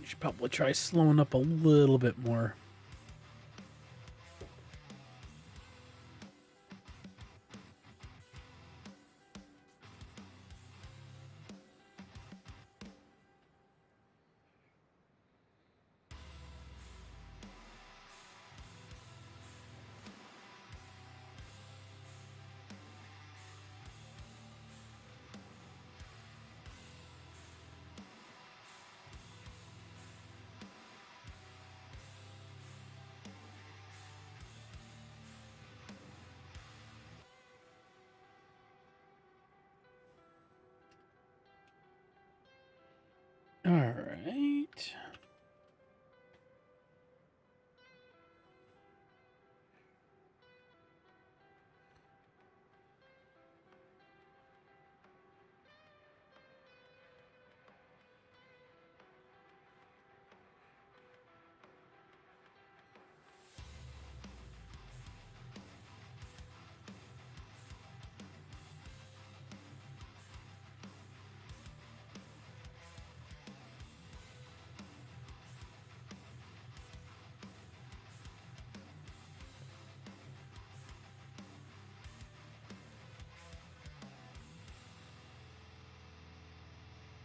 Should probably try slowing up a little bit more. All right.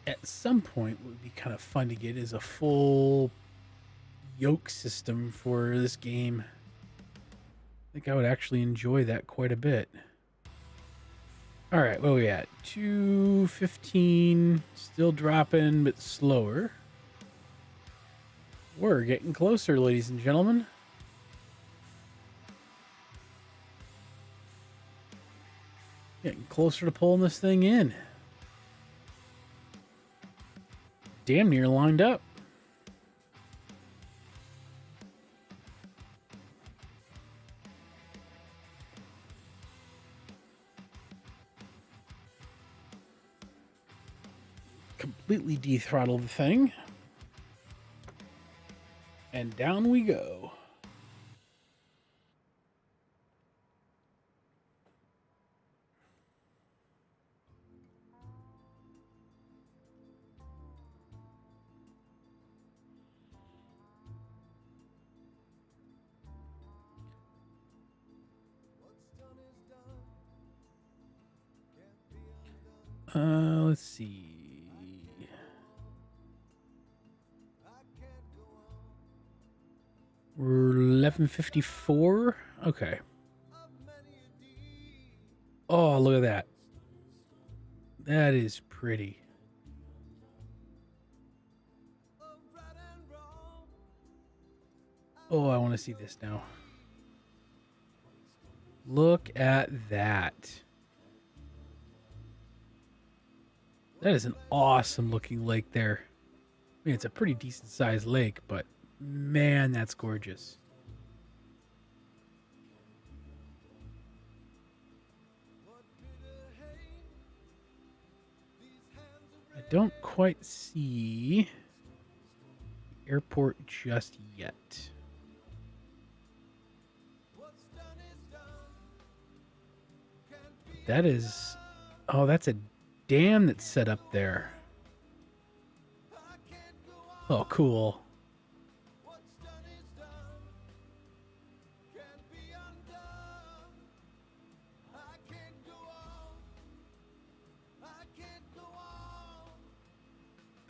At some point, what would be kind of fun to get is a full yoke system for this game. I think I would actually enjoy that quite a bit. All right, where are we at? 215, still dropping, but slower. We're getting closer, ladies and gentlemen. Getting closer to pulling this thing in. Damn near lined up. Completely dethrottle the thing. And down we go. Let's see. We're 11:54. Okay. Oh, look at that. That is pretty. Oh, I want to see this now. Look at that. That is an awesome looking lake there. I mean, it's a pretty decent sized lake, but man, that's gorgeous. I don't quite see the airport just yet. That is... Oh, that's a dam that's set up there. Oh, cool.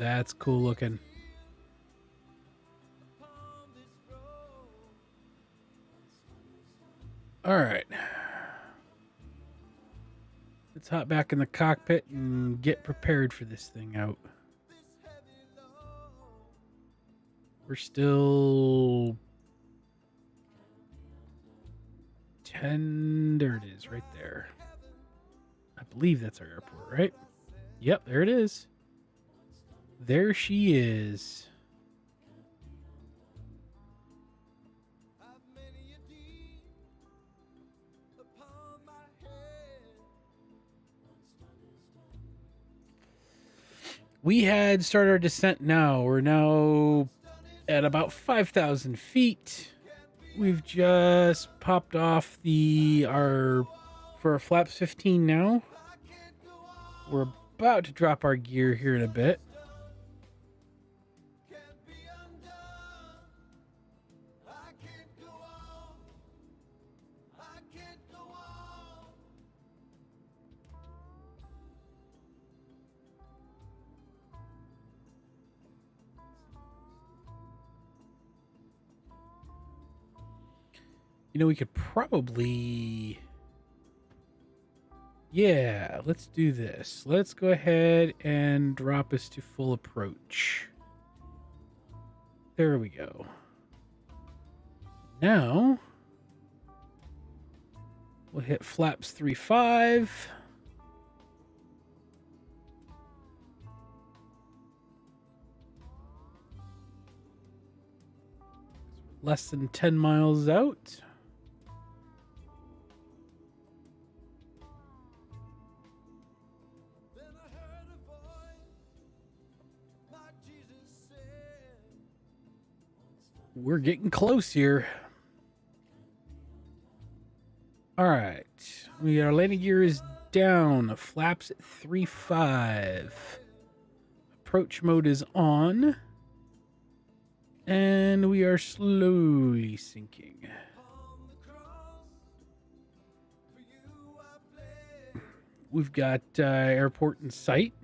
That's cool looking. All right. Let's hop back in the cockpit and get prepared for this thing out. We're still 10. There it is, right there. I believe that's our airport, right? Yep, there it is. There she is. We had started our descent now. We're now at about 5,000 feet. We've just popped off for our flaps 15 now. We're about to drop our gear here in a bit. You know, we could probably... Yeah, let's do this. Let's go ahead and drop us to full approach. There we go. Now, we'll hit flaps 3.5. Less than 10 miles out. We're getting close here. All right. Our landing gear is down. Flaps at 3.5. Approach mode is on. And we are slowly sinking. We've got airport in sight.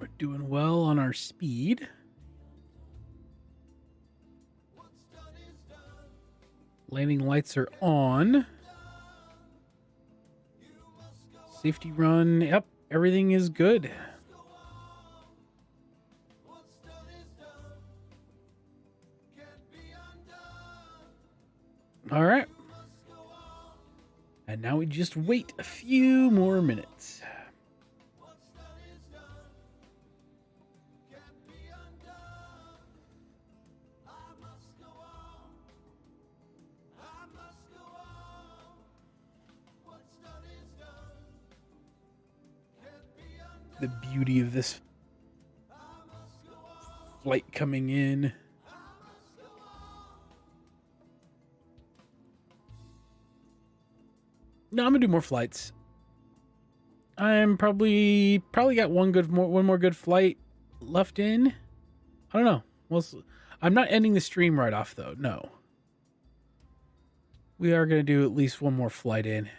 We're doing well on our speed. Landing lights are on. Safety run. Yep, everything is good. All right. And now we just wait a few more minutes. The beauty of this flight coming in. No, I'm gonna do more flights. I'm probably got one more good flight left in. I don't know. I'm not ending the stream right off though. No. We are gonna do at least one more flight in.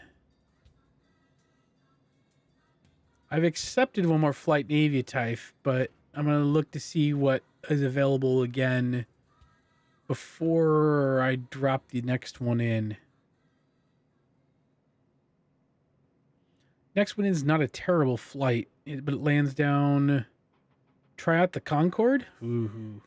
I've accepted one more flight in Aviatife, but I'm going to look to see what is available again before I drop the next one in. Next one is not a terrible flight, but it lands down... Try out the Concorde? Ooh.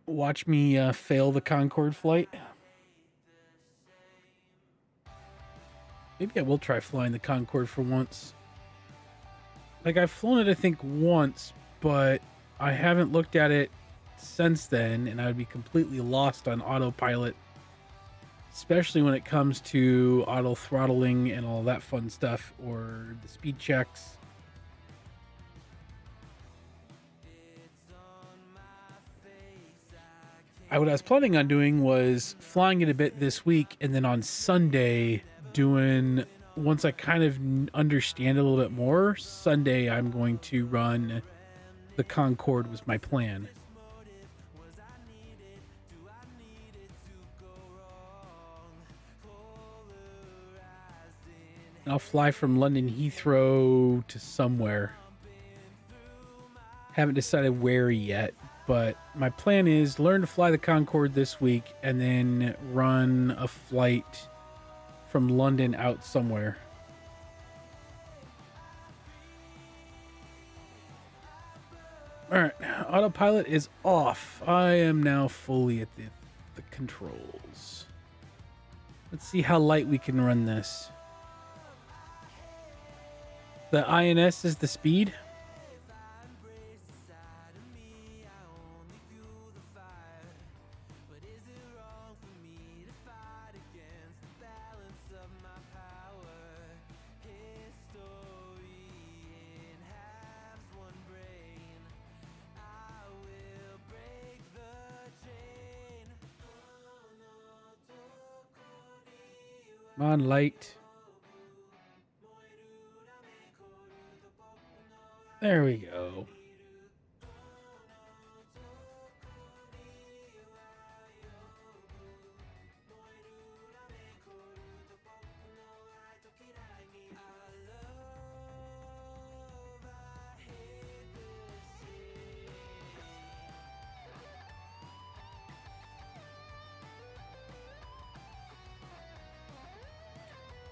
Watch me fail the Concorde flight. Maybe I will try flying the Concorde for once. Like, I've flown it, I think, once, but I haven't looked at it since then, and I would be completely lost on autopilot, especially when it comes to auto throttling and all that fun stuff, or the speed checks. What I was planning on doing was flying it a bit this week, and then on Sunday doing once I kind of understand a little bit more, Sunday I'm going to run the Concorde was my plan. I'll fly from London Heathrow to somewhere. Haven't decided where yet, but my plan is learn to fly the Concorde this week and then run a flight from London out somewhere. All right, autopilot is off. I am now fully at the controls. Let's see how light we can run this. The INS is the speed. Come on, light. There we go.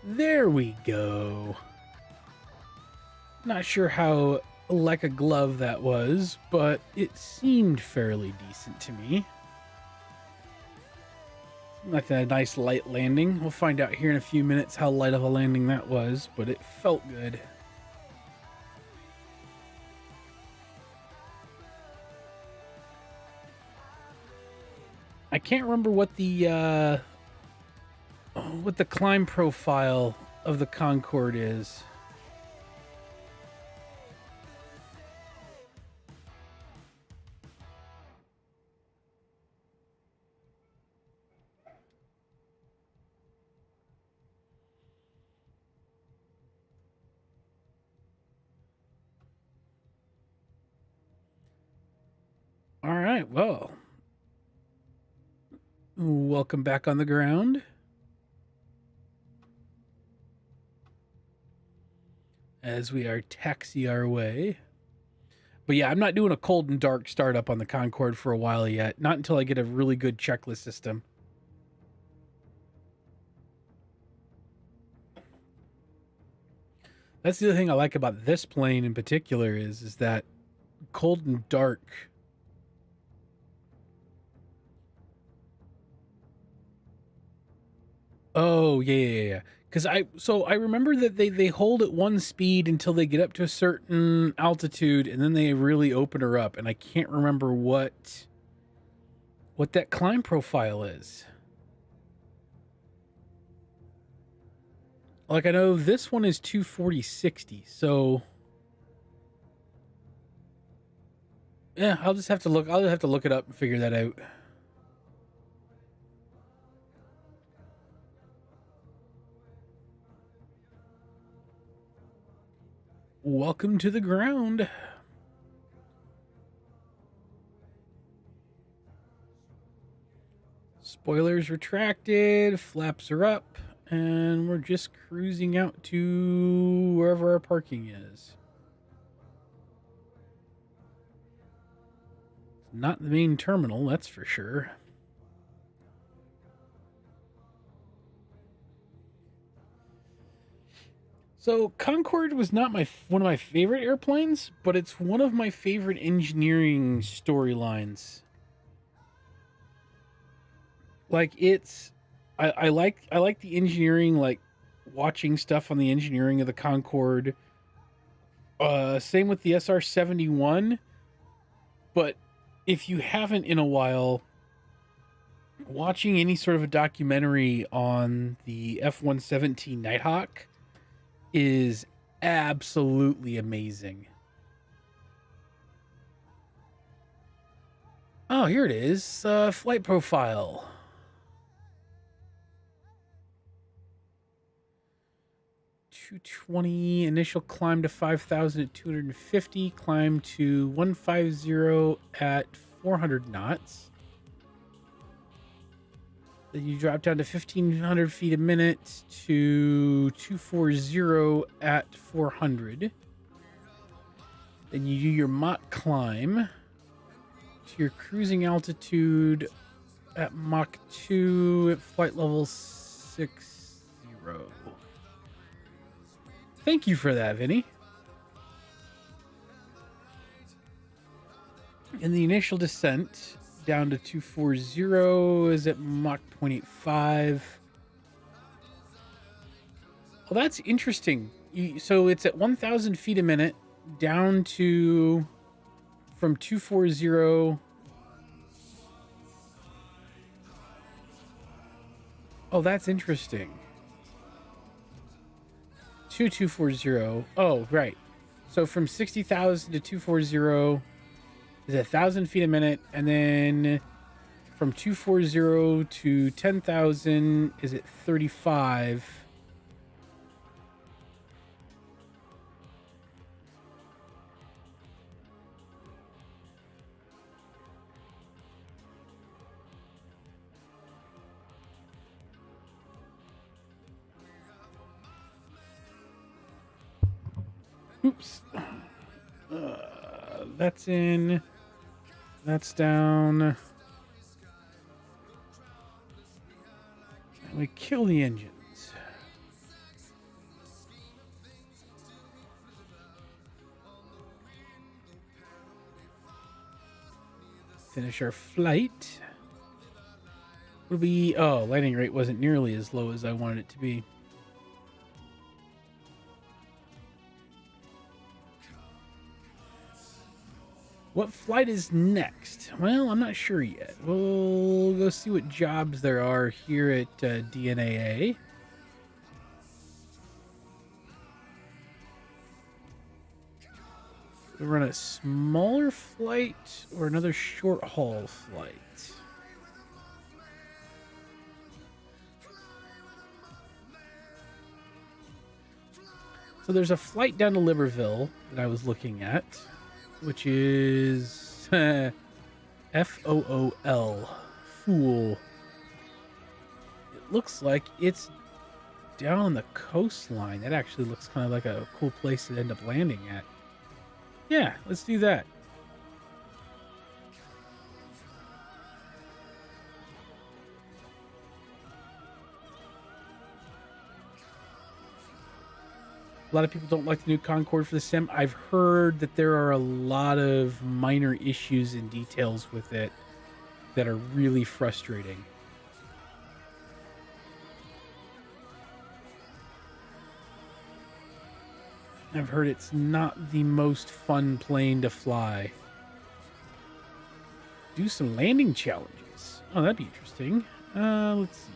There we go. Not sure how like a glove that was, but it seemed fairly decent to me. Like a nice light landing. We'll find out here in a few minutes how light of a landing that was, but it felt good. I can't remember what the climb profile of the Concorde is. All right, well, welcome back on the ground. As we are taxi our way. But yeah, I'm not doing a cold and dark startup on the Concorde for a while yet. Not until I get a really good checklist system. That's the other thing I like about this plane in particular is that cold and dark. Oh, yeah. Because I remember that they hold at one speed until they get up to a certain altitude, and then they really open her up. And I can't remember what that climb profile is. Like, I know this one is 240/60, so yeah, I'll just have to look it up and figure that out. Welcome to the ground. Spoilers retracted, flaps are up, and we're just cruising out to wherever our parking is. Not the main terminal, that's for sure. So Concorde was not one of my favorite airplanes, but it's one of my favorite engineering storylines. Like I like the engineering, like watching stuff on the engineering of the Concorde. Same with the SR-71. But if you haven't in a while, watching any sort of a documentary on the F-117 Nighthawk is absolutely amazing. Oh, here it is. Flight profile. 220, initial climb to 5,000 at 250, climb to 150 at 400 knots. Then you drop down to 1,500 feet a minute to 240 at 400. Then you do your Mach climb to your cruising altitude at Mach 2 at flight level 60. Thank you for that, Vinny. And the initial descent down to 240 is at Mach 0.85. Well, that's interesting. So it's at 1,000 feet a minute down to from 240. Oh, that's interesting. 240. Oh, right. So from 60,000 to 240 is 1,000 feet a minute, and then from 240 to 10,000 is at 35. Oops. That's in. That's down. And we kill the engines. Finish our flight. Will be. Oh, landing rate wasn't nearly as low as I wanted it to be. What flight is next? Well, I'm not sure yet. We'll go see what jobs there are here at DNAA. We'll run a smaller flight or another short haul flight. So there's a flight down to Libreville that I was looking at, which is FOOL. Fool. It looks like it's down on the coastline. That actually looks kind of like a cool place to end up landing at. Yeah, let's do that. A lot of people don't like the new Concorde for the sim. I've heard that there are a lot of minor issues and details with it that are really frustrating. I've heard it's not the most fun plane to fly. Do some landing challenges. Oh, that'd be interesting. Let's see.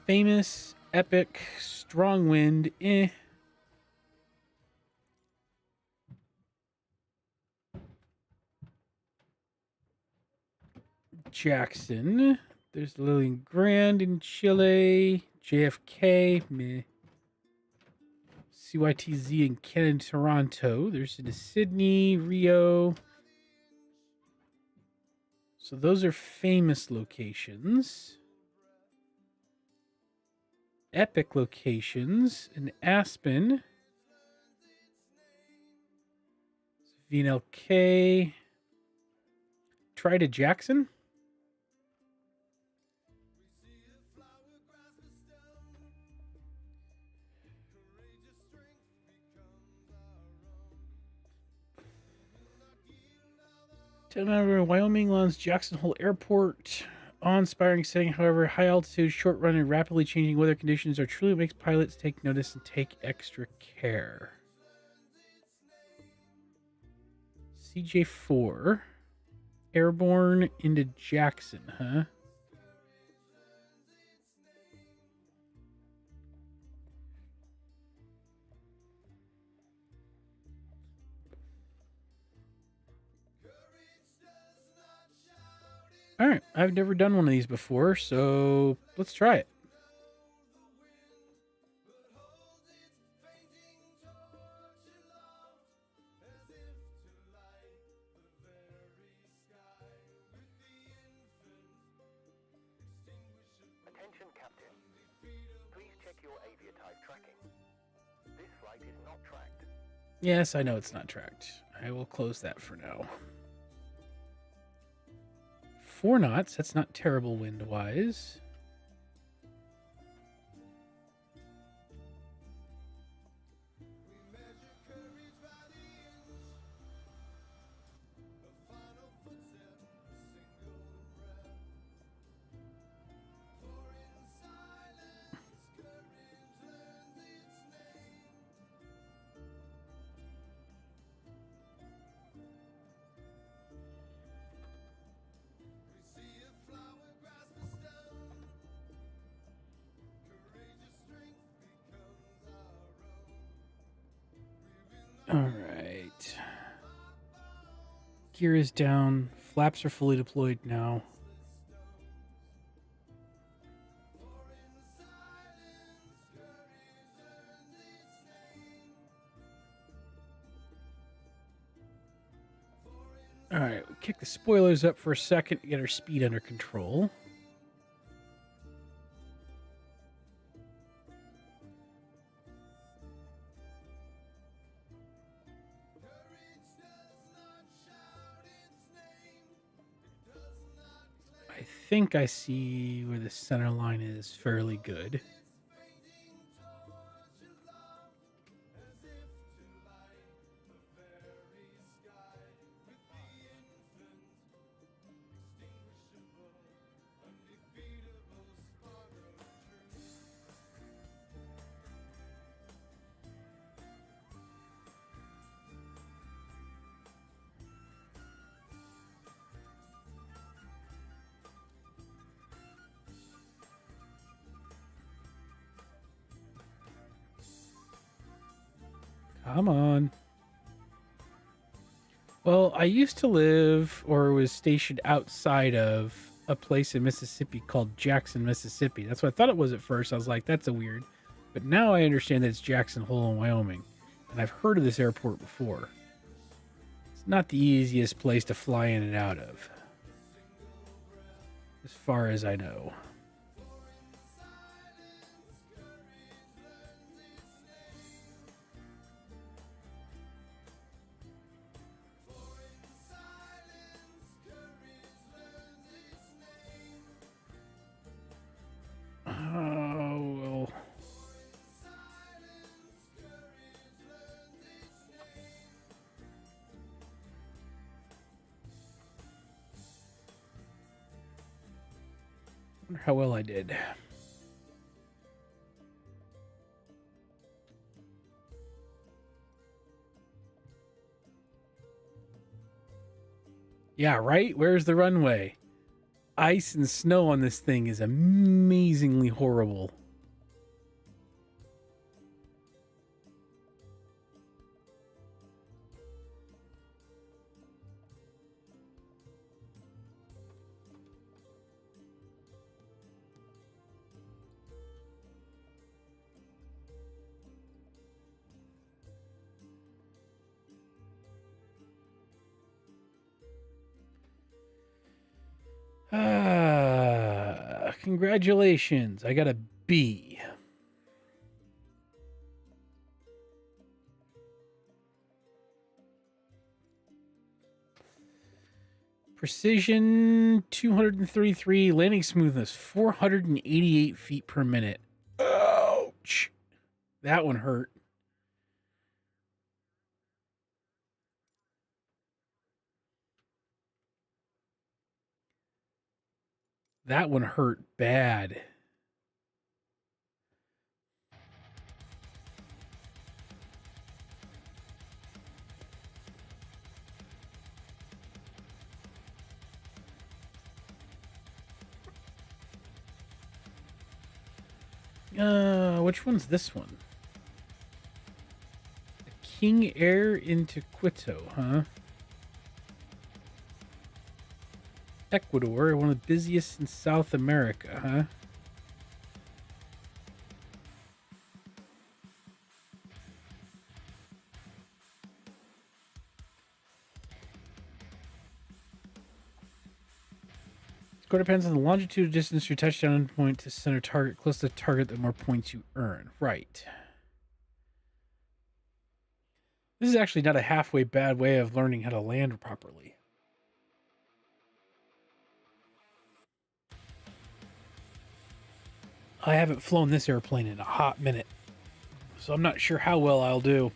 Famous, epic, strong wind, Jackson. There's Lillian Grand in Chile. JFK, meh. CYTZ in Canada and Toronto. There's into Sydney, Rio. So those are famous locations. Epic locations in Aspen. VNLK. Try to Jackson. Wyoming lands Jackson Hole Airport. Awe-inspiring setting, however, high altitude, short run, and rapidly changing weather conditions are truly makes pilots take notice and take extra care. CJ4. Airborne into Jackson, huh? All right, I've never done one of these before, so let's try it. Attention, Captain. Please check your Aviatife tracking. This flight is not tracked. Yes, I know it's not tracked. I will close that for now. 4 knots, that's not terrible wind-wise. All right. Gear is down. Flaps are fully deployed now. All right, we'll kick the spoilers up for a second to get our speed under control. I think I see where the center line is fairly good. Come on. Well, I used to live or was stationed outside of a place in Mississippi called Jackson, Mississippi. That's what I thought it was at first. I was like, that's a weird. But now I understand that it's Jackson Hole in Wyoming. And I've heard of this airport before. It's not the easiest place to fly in and out of, as far as I know. Oh, well. Wonder how well I did. Yeah, right? Where's the runway? Ice and snow on this thing is amazingly horrible. Congratulations. I got a B. Precision 233, landing smoothness 488 feet per minute. Ouch. That one hurt. That one hurt bad. Which one's this one? King Air into Quito, huh? Ecuador, one of the busiest in South America, huh? Score depends on the longitude, distance, your touchdown point to center target. Close to the target, the more points you earn. Right. This is actually not a halfway bad way of learning how to land properly. I haven't flown this airplane in a hot minute, so I'm not sure how well I'll do.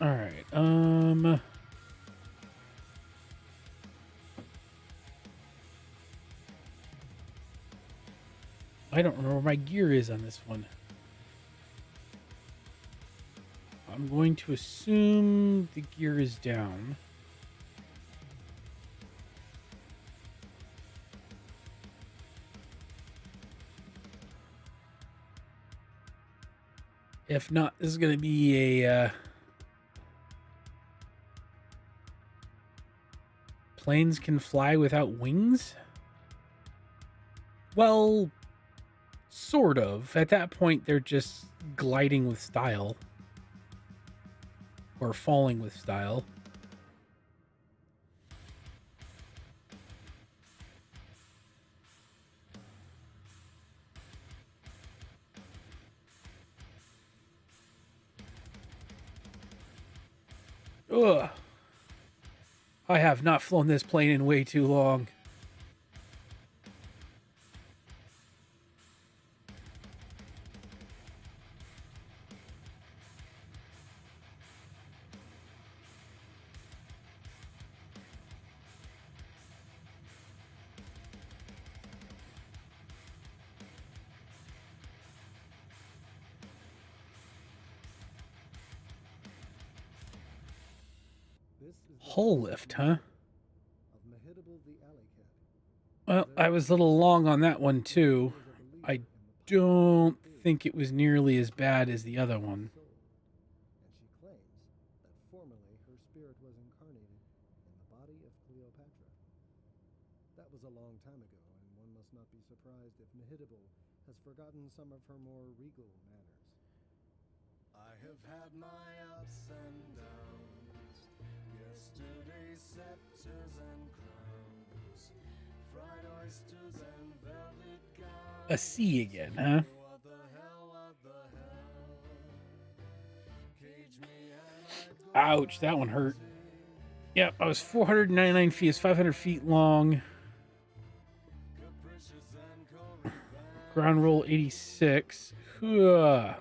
All right. I don't remember where my gear is on this one. I'm going to assume the gear is down. If not, this is going to be a planes can fly without wings? Well, sort of. At that point, they're just gliding with style. Or falling with style. Ugh. I have not flown this plane in way too long. This is the Hull lift, huh? of Mehitable the alley cat. Well, I was a little long on that one too. I don't think it was nearly as bad as the other one. And she claims that formerly her spirit was incarnated in the body of Cleopatra. That was a long time ago, and one must not be surprised if Mehitable has forgotten some of her more regal manners. I have had my ups and downs, yesterday's scepters and crowns, fried oysters and velvet gowns. A C again, huh? What the hell, what the hell? Cage me and I go Ouch, that one hurt. Yep, I was 499 feet. It's 500 feet long. capricious and co Ground roll 86. Huh.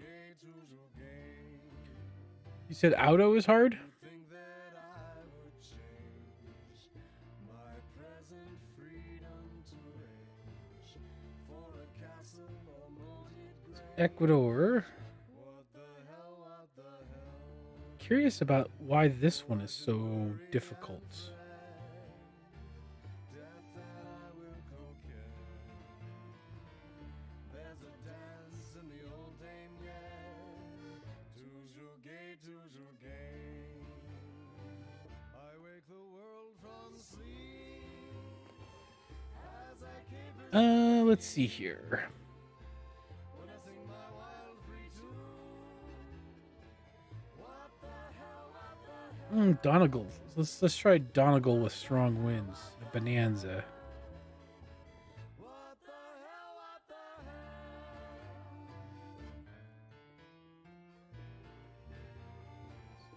You said auto is hard? think that I would change my present freedom to range for a castle or moated grave. Ecuador. What the hell, what the hell? Curious about why this one is so difficult. Death that I will coquet. There's a dance in the old dame yet. Toujours gay, toujours gay. I wake the world from sleep as I caper Let's see here. when I sing my wild free tune. What the hell, what the hell? Donegal. Let's try Donegal with strong winds. A bonanza. What the hell, what the hell?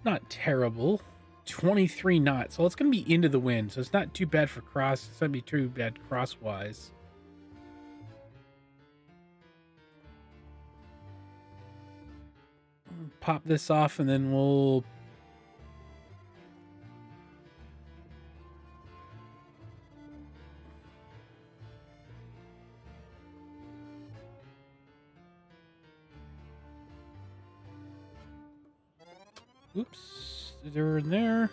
Not terrible. 23 knots. So it's going to be into the wind. So it's not too bad for cross. It's not going to be too bad crosswise. Pop this off and then we'll Oops, they're in there.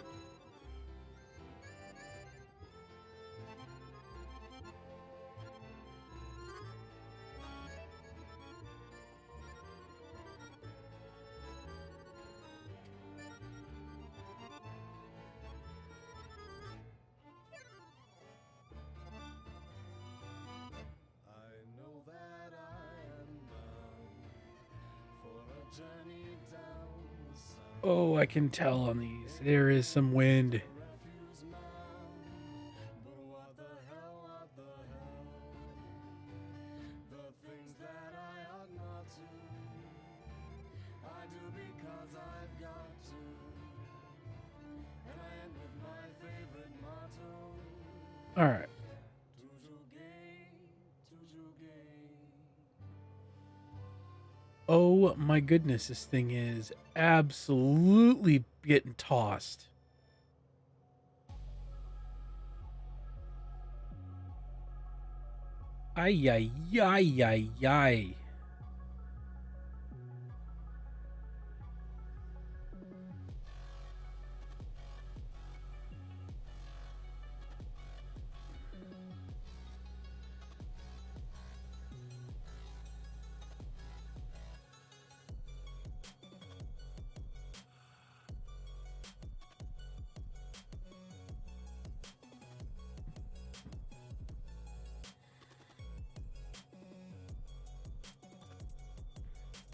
I know that I am bound for a journey down the sun. Oh, I can tell on these. There is some wind. Refuse man, but what the hell, the things that I ought not to, I do because I've got to, and I end with my favorite motto, All right. toujours gay, toujours gay. Oh my goodness, this thing is absolutely getting tossed. Ay, ay, ay, ay, ay.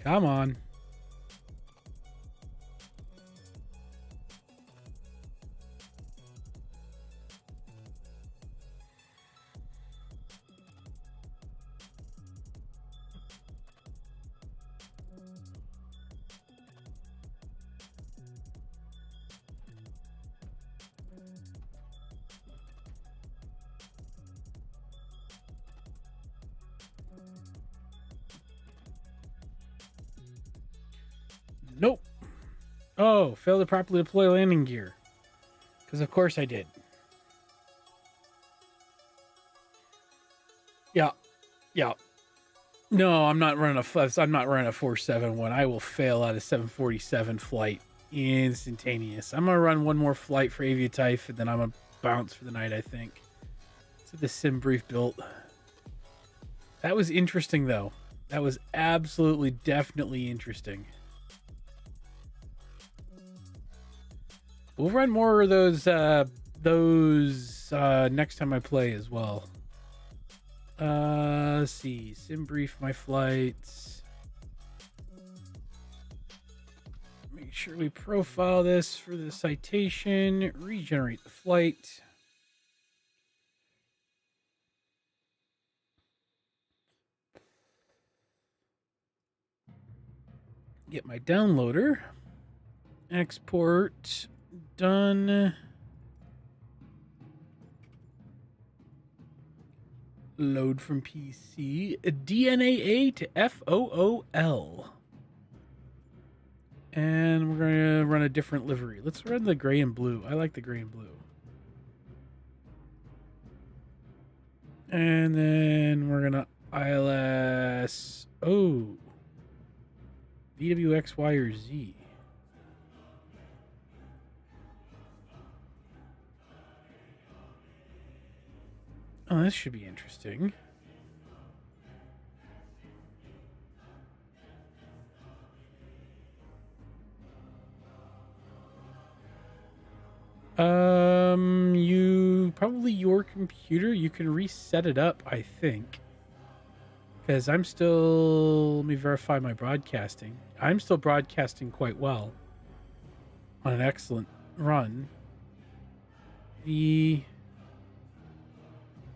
Come on. Nope. Oh, failed to properly deploy landing gear. Because of course I did. Yeah. Yeah. No, I'm not running I'm not running a 471. I will fail out a 747 flight instantaneous. I'm gonna run one more flight for Aviatife, and then I'm gonna bounce for the night, I think. So the sim brief built. That was interesting though. That was absolutely definitely interesting. We'll run more of those next time I play as well. Let's see. Sim brief my flights. Make sure we profile this for the citation. Regenerate the flight. Get my downloader. Export. Done. Load from PC. DNAA to FOOL. And we're going to run a different livery. Let's run the gray and blue. I like the gray and blue. And then we're going to ILS. Oh. VWX, Y, or Z. Oh, this should be interesting. You probably your computer, you can reset it up, I think. Because I'm still, let me verify my broadcasting. I'm still broadcasting quite well. On an excellent run. The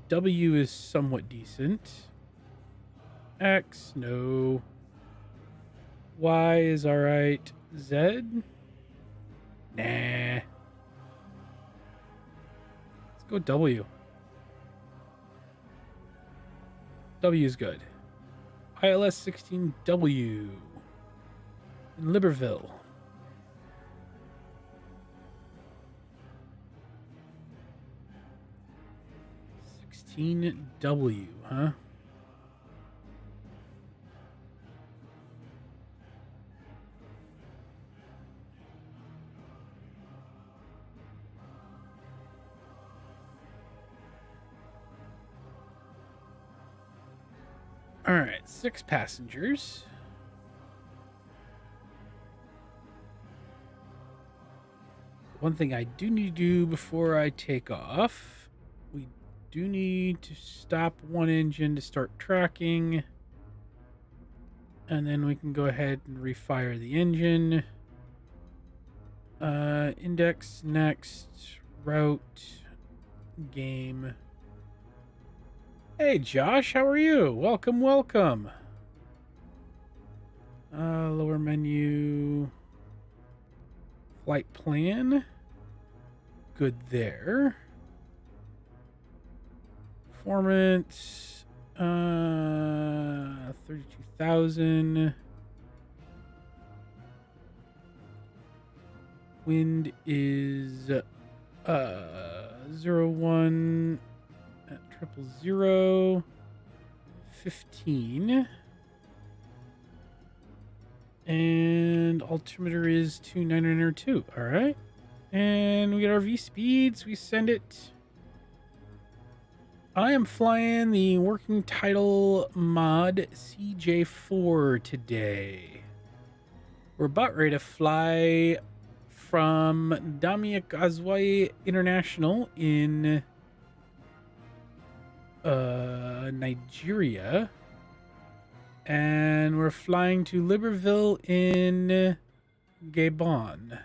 W is somewhat decent. X, no. Y is alright. Z? Nah. Let's go W. W is good. ILS 16W in Libreville. 16W, huh? All right, 6 passengers. One thing I do need to do before I take off, we do need to stop one engine to start tracking. And then we can go ahead and refire the engine. Index, next, route, game. Hey Josh, how are you? Welcome, welcome. Lower menu, flight plan. Good there. Performance, 32,000. Wind is 01 at 000, 15. And altimeter is 29902. All right. And we get our V speeds. We send it. I am flying the working title mod CJ4 today. We're about ready to fly from Damia Azwai International in Nigeria. And we're flying to Libreville in Gabon.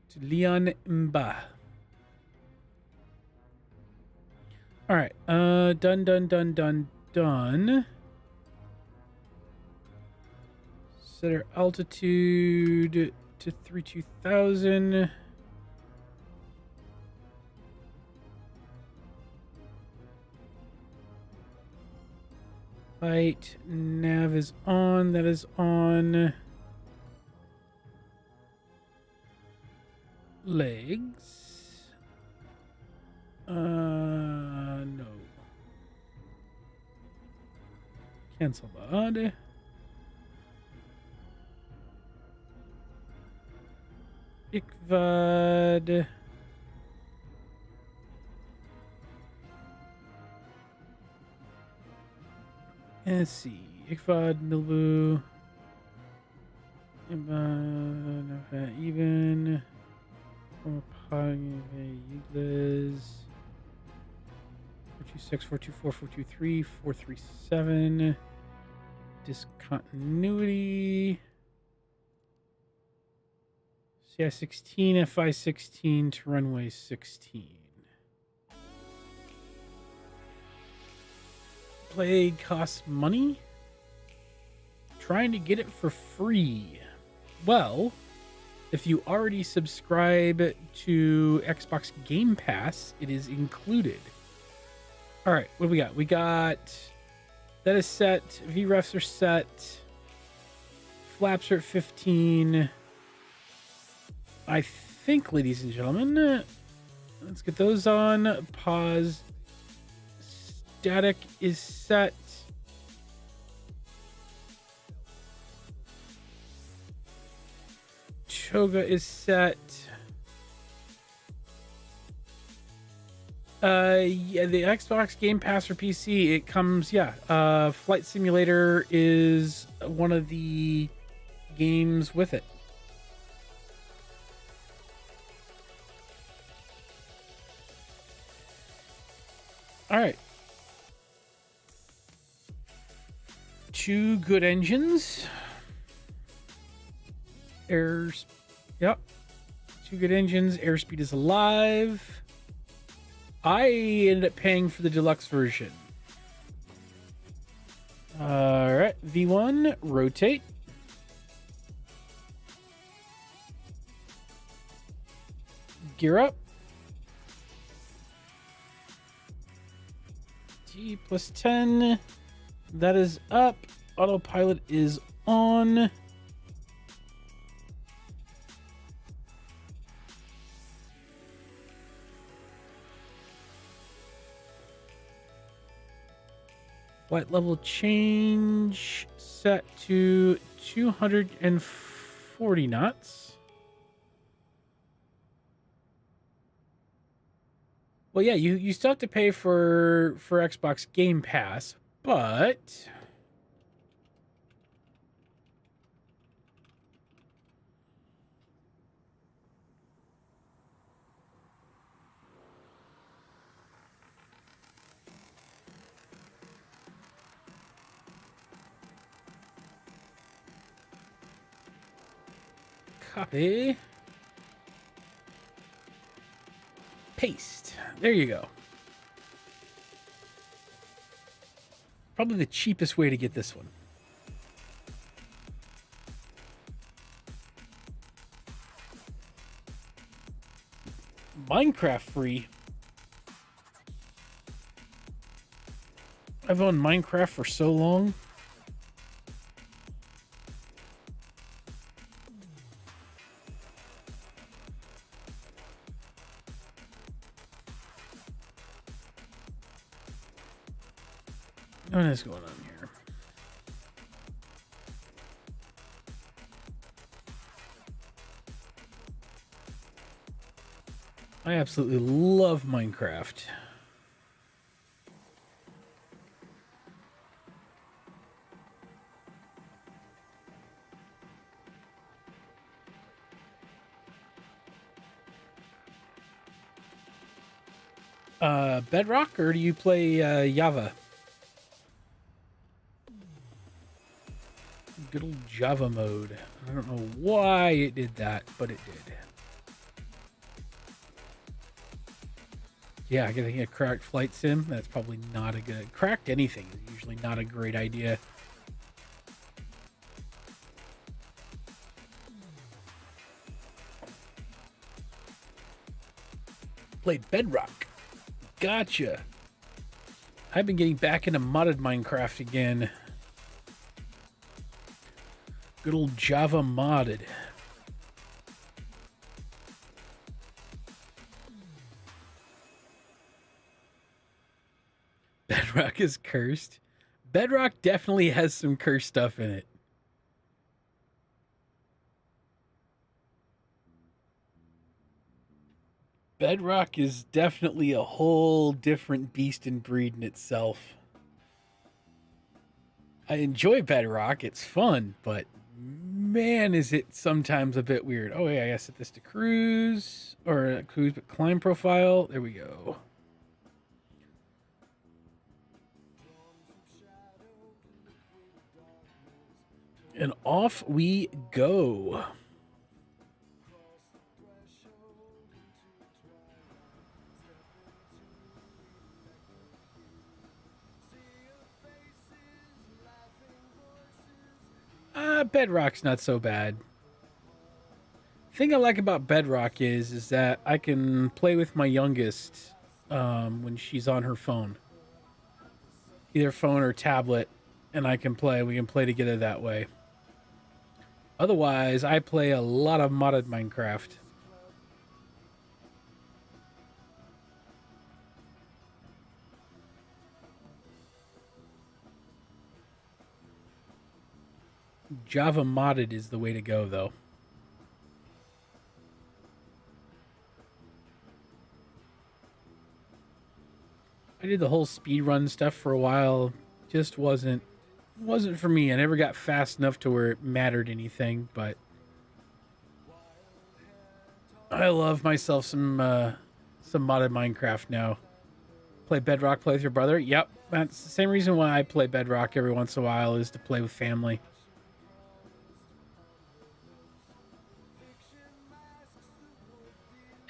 To Leon Mba. All right. Done. Set our altitude to 32,000. Light nav is on. That is on. Legs. No. Cancel mod. Ikvad. Let's see. Ikvad, Milbu. Even. 426, 424, 423, 437. Discontinuity. CI-16, FI-16 to runway 16. Play costs money? Trying to get it for free. Well, if you already subscribe to Xbox Game Pass, it is included. All right, what do we got? We got that is set. VREFs are set. Flaps are at 15. I think, ladies and gentlemen, let's get those on. Pause. Static is set. Choga is set. Yeah, the Xbox Game Pass for PC, it comes, Flight Simulator is one of the games with it. All right. 2 good engines. Yep. 2 good engines. Airspeed is alive. I ended up paying for the deluxe version. All right. V1, rotate. Gear up. T plus 10. That is up. Autopilot is on. Flight level change set to 240 knots. Well, yeah, you still have to pay for Xbox Game Pass, but copy, paste. There you go. Probably the cheapest way to get this one. Minecraft free. I've owned Minecraft for so long. What is going on here? I absolutely love Minecraft. Bedrock, or do you play Java? Good old Java mode. I don't know why it did that, but it did. Yeah, getting a cracked flight sim, that's probably not a good... Cracked anything is usually not a great idea. Played Bedrock. Gotcha. I've been getting back into modded Minecraft again. Good old Java modded. Bedrock is cursed. Bedrock definitely has some cursed stuff in it. Bedrock is definitely a whole different beast and breed in itself. I enjoy Bedrock, it's fun, but man, is it sometimes a bit weird. Oh, yeah, I gotta set this to cruise, or cruise, but climb profile. There we go. And off we go. Bedrock's not so bad. Thing I like about Bedrock is that I can play with my youngest when she's on her phone, either phone or tablet, and I can play. We can play together that way. Otherwise, I play a lot of modded Minecraft. Java modded is the way to go, though. I did the whole speedrun stuff for a while. Just wasn't for me. I never got fast enough to where it mattered anything, but I love myself some modded Minecraft now. Play Bedrock, play with your brother. Yep, that's the same reason why I play Bedrock every once in a while, is to play with family.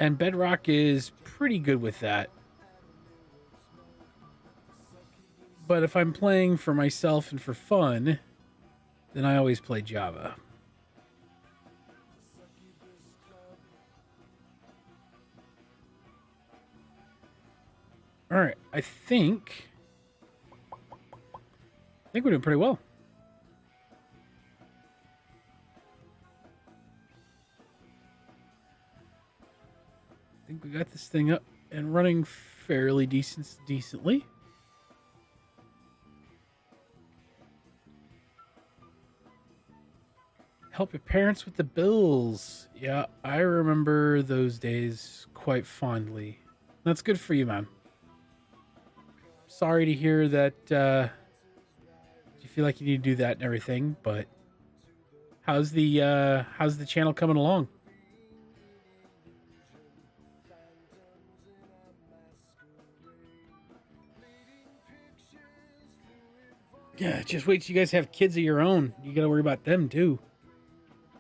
And Bedrock is pretty good with that. But if I'm playing for myself and for fun, then I always play Java. All right, I think we're doing pretty well. I think we got this thing up and running fairly decently. Help your parents with the bills. Yeah, I remember those days quite fondly. That's good for you, man. Sorry to hear that you feel like you need to do that and everything, but how's the channel coming along? Yeah, just wait till you guys have kids of your own. You got to worry about them too.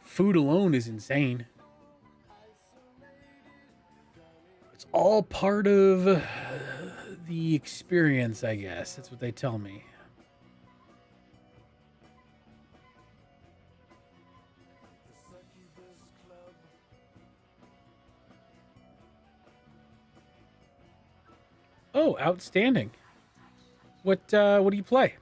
Food alone is insane. It's all part of the experience, I guess. That's what they tell me. Oh, outstanding. What do you play?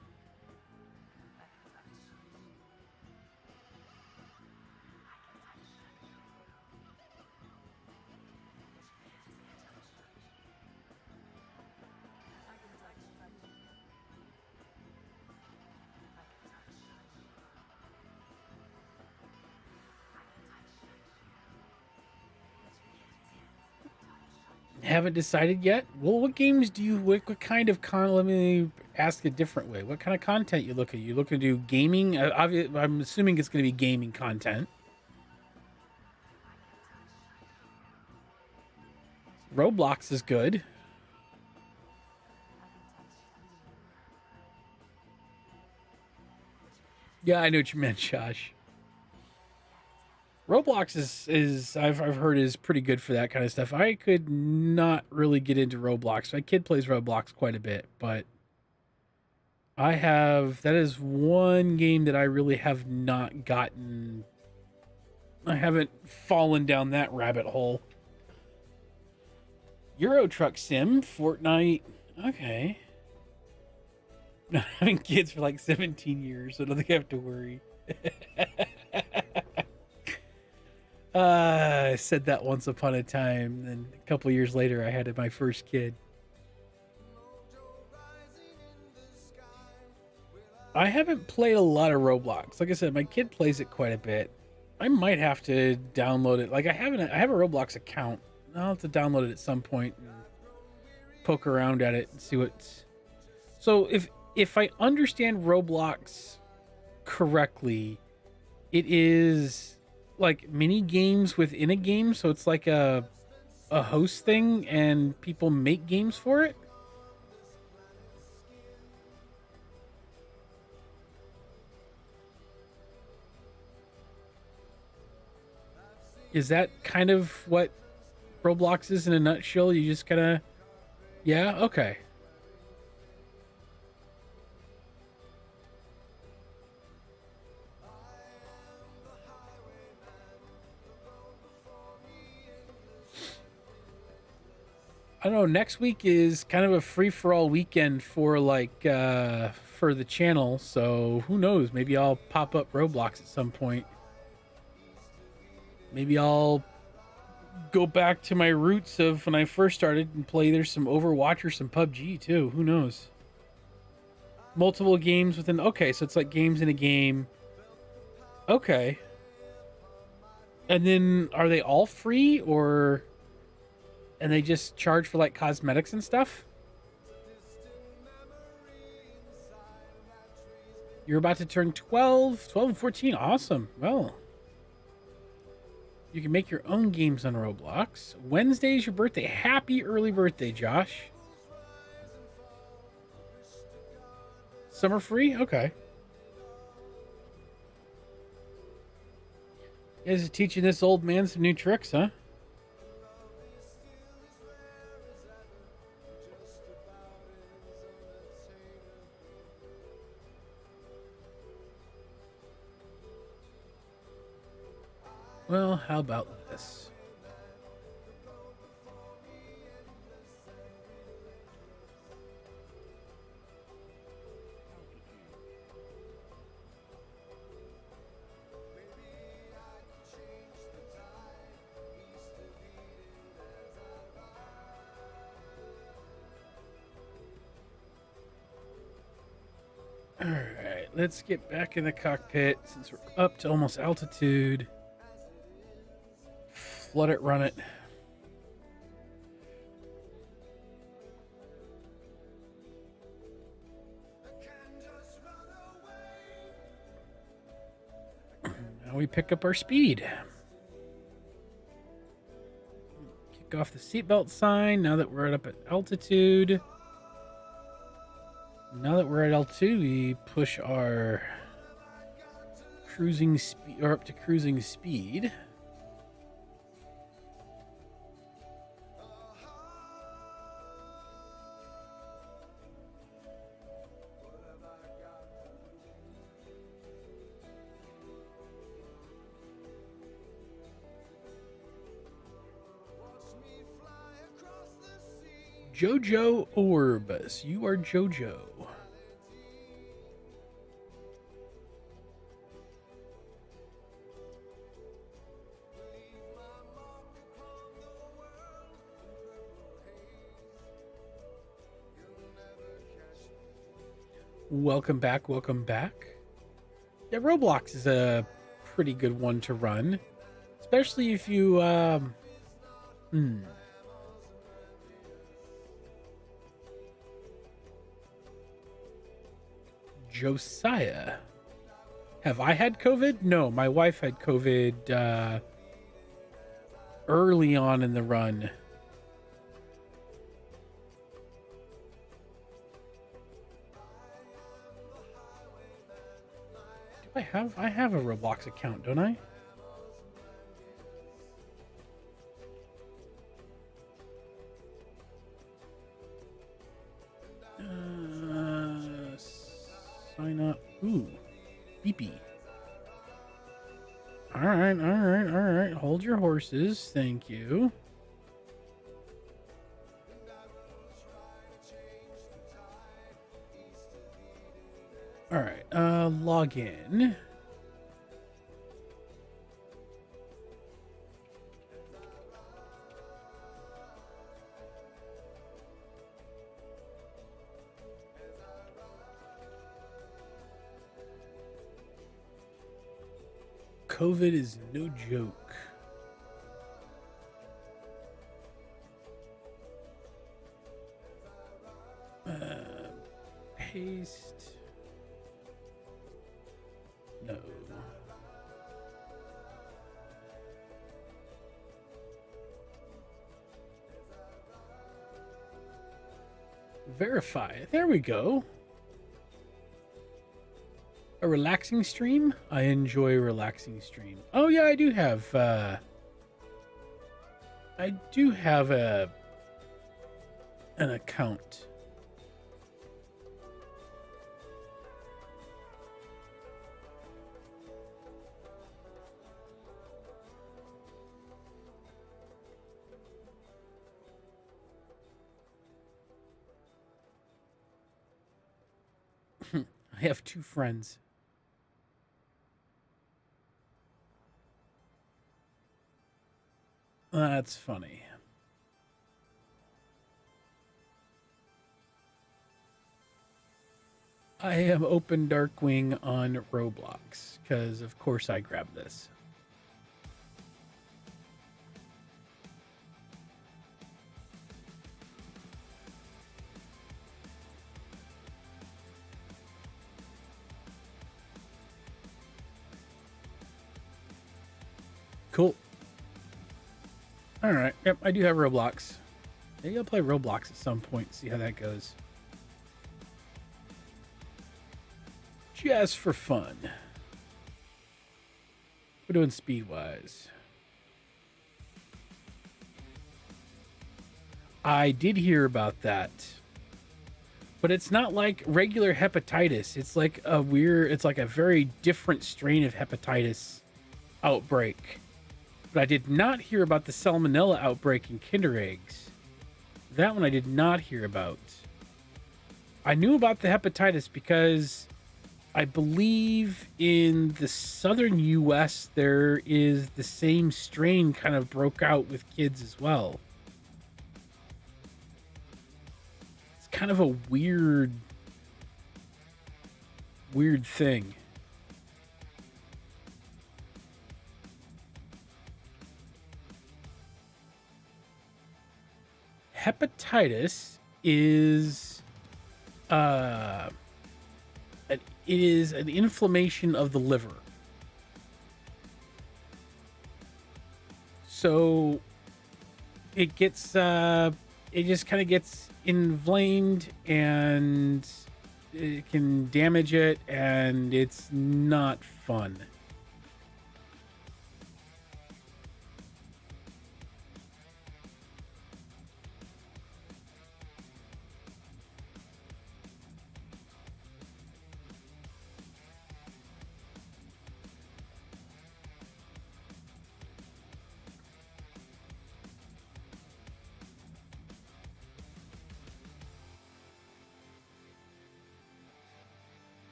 Haven't decided yet. Well, what games do you? What kind of let me ask a different way. What kind of content you look at? You looking to do gaming? I'm assuming it's going to be gaming content. Roblox is good. Yeah, I know what you meant, Josh. Roblox is I've heard is pretty good for that kind of stuff. I could not really get into Roblox. My kid plays Roblox quite a bit, but that is one game that I really have not gotten. I haven't fallen down that rabbit hole. Euro Truck Sim, Fortnite. Okay. Not having kids for like 17 years, so I don't think I have to worry. I said that once upon a time, then a couple years later I had my first kid. I haven't played a lot of Roblox. Like I said, my kid plays it quite a bit. I might have to download it. Like I have a Roblox account. I'll have to download it at some point and poke around at it and see what's. So if I understand Roblox correctly, it is like mini games within a game, so it's like a host thing and people make games for it. Is that kind of what Roblox is in a nutshell? You just kind of, yeah, okay. I don't know. Next week is kind of a free for all weekend for for the channel. So who knows? Maybe I'll pop up Roblox at some point. Maybe I'll go back to my roots of when I first started and play either some Overwatch or some PUBG too. Who knows? Multiple games within. Okay, so it's like games in a game. Okay. And then are they all free or? And they just charge for like cosmetics and stuff? You're about to turn 12 and 14. Awesome. Well, you can make your own games on Roblox. Wednesday is your birthday. Happy early birthday, Josh. Summer free? Okay. You guys are teaching this old man some new tricks, huh? Well, how about this? All right, let's get back in the cockpit since we're up to almost altitude. Flood it, run it. Now we pick up our speed. Kick off the seatbelt sign now that we're up at altitude. Now that we're at altitude, we push our cruising speed, or up to cruising speed. Jojo Orbs, you are Jojo. Welcome back, welcome back. Yeah, Roblox is a pretty good one to run, especially if you Josiah. Have I had COVID? No, my wife had COVID early on in the run. Do I have a Roblox account, don't I? Sign up. Ooh, beepy. All right. Hold your horses. Thank you. All right, log in. COVID is no joke. Paste. No. Verify. There we go. A relaxing stream? I enjoy a relaxing stream. Oh yeah, I do have an account. I have 2 friends. That's funny. I am OpenDarkwing on Roblox, because of course I grabbed this. Cool. All right. Yep, I do have Roblox. Maybe I'll play Roblox at some point, see how that goes. Just for fun. We're doing speed-wise. I did hear about that. But it's not like regular hepatitis. It's like a very different strain of hepatitis outbreak. But I did not hear about the salmonella outbreak in Kinder Eggs. That one I did not hear about. I knew about the hepatitis because I believe in the southern U.S. there is the same strain kind of broke out with kids as well. It's kind of a weird thing. Hepatitis is it is an inflammation of the liver. So it gets it just kind of gets inflamed and it can damage it, and it's not fun.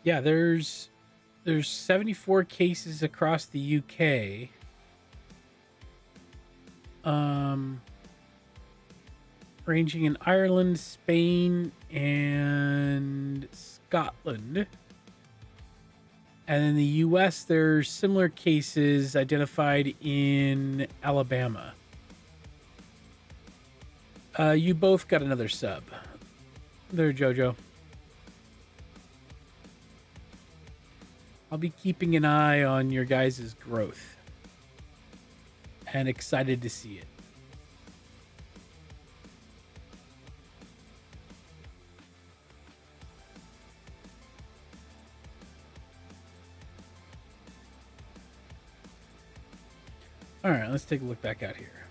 Yeah, there's 74 cases across the UK. Ranging in Ireland, Spain, and Scotland. And in the US, there's similar cases identified in Alabama. You both got another sub. There, Jojo. I'll be keeping an eye on your guys' growth. And excited to see it. All right, let's take a look back out here.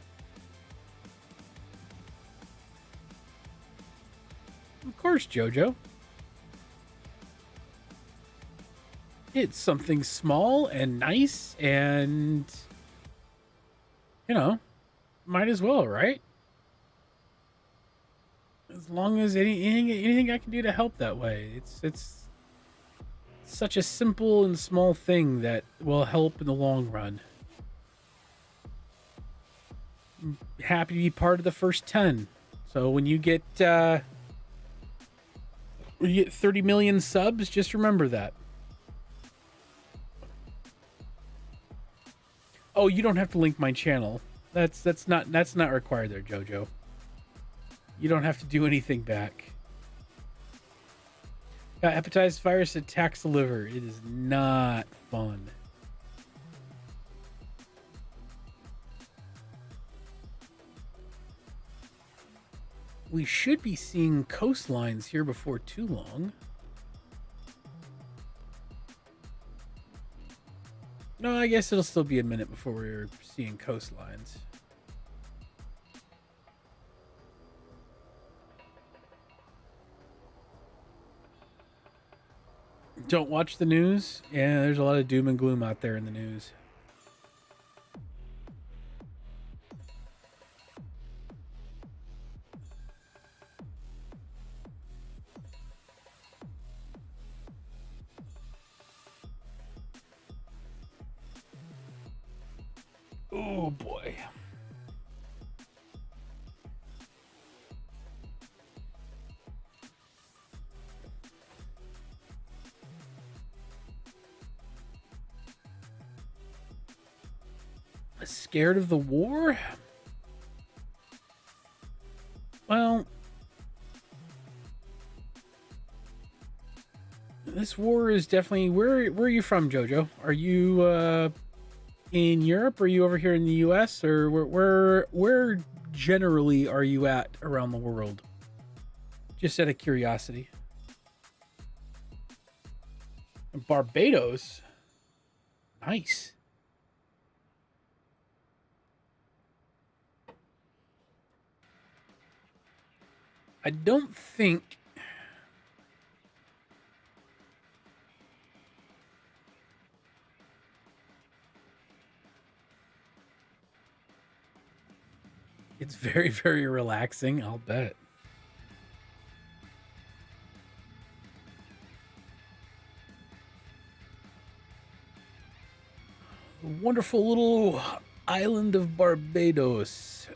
Of course, Jojo. It's something small and nice and, you know, might as well, right? As long as anything I can do to help that way. It's such a simple and small thing that will help in the long run. I'm happy to be part of the first 10. So when you get 30 million subs, just remember that. Oh, you don't have to link my channel. That's not required there, Jojo. You don't have to do anything back. Hepatitis virus attacks the liver. It is not fun. We should be seeing coastlines here before too long. No, I guess it'll still be a minute before we're seeing coastlines. Don't watch the news? Yeah, there's a lot of doom and gloom out there in the news. Oh boy. Scared of the war? Well, this war is definitely... Where are you from, Jojo? Are you in Europe? Or are you over here in the US? Or where generally are you at around the world? Just out of curiosity. Barbados? Nice. I don't think... It's very, very relaxing, I'll bet. The wonderful little island of Barbados.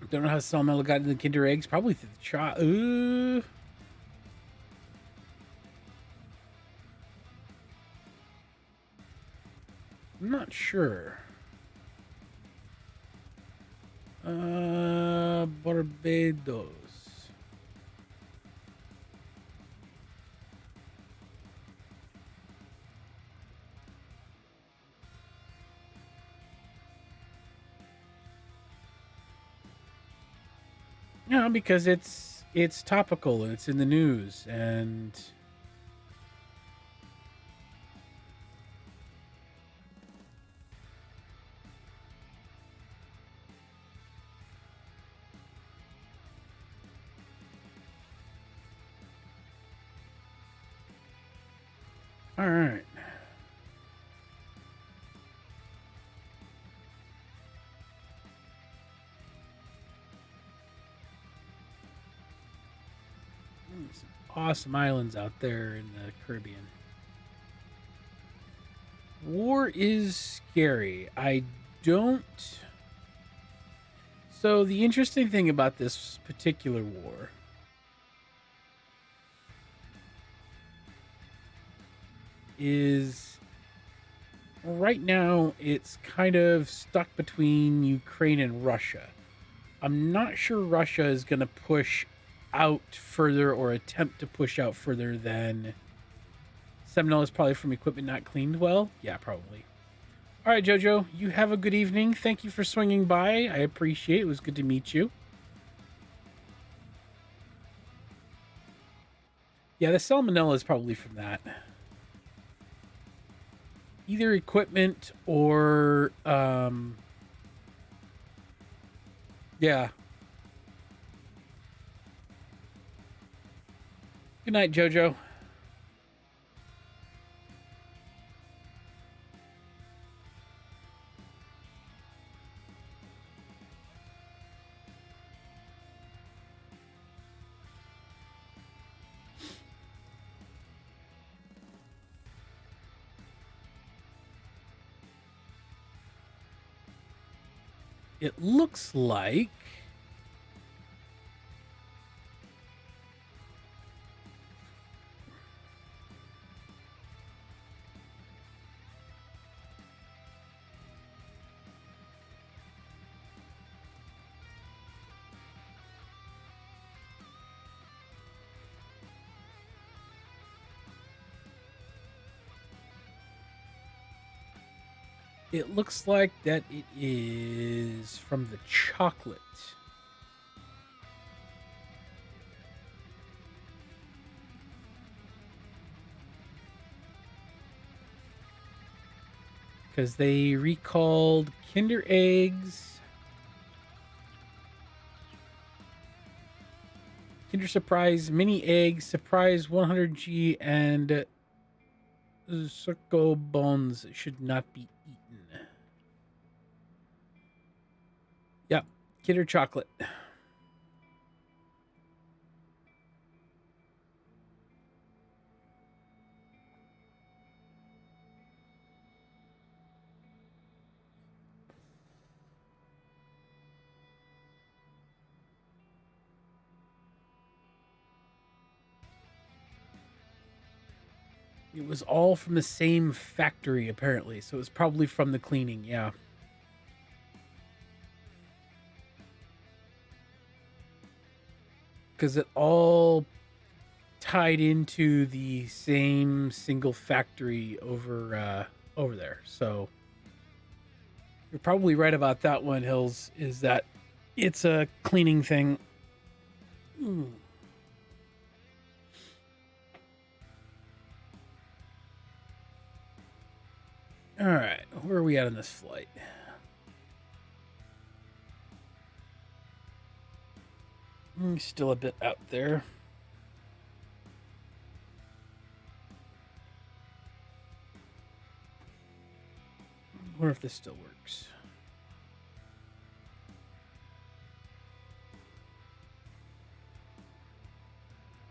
Don't know how salmonella got into the Kinder eggs. Probably through the child. I'm not sure. Barbados. You know, because it's topical and it's in the news and all right. Some awesome islands out there in the Caribbean. War is scary. I don't. So, the interesting thing about this particular war is right now it's kind of stuck between Ukraine and Russia. I'm not sure Russia is going to push out further or attempt to push out further than Seminole is probably from equipment not cleaned well. Yeah, probably. All right, Jojo, you have a good evening. Thank you for swinging by. I appreciate it. It was good to meet you. Yeah, the salmonella is probably from that. Either equipment or yeah. Good night, Jojo. It looks like that it is from the chocolate. Because they recalled Kinder Eggs, Kinder Surprise Mini Eggs, Surprise 100G, and Circo Bones should not be eaten. Yep, Kinder Chocolate. It was all from the same factory, apparently. So it was probably from the cleaning, yeah. Because it all tied into the same single factory over there. So you're probably right about that one, Hills, is that it's a cleaning thing. Mm. All right, where are we at on this flight? Still a bit out there. I wonder if this still works.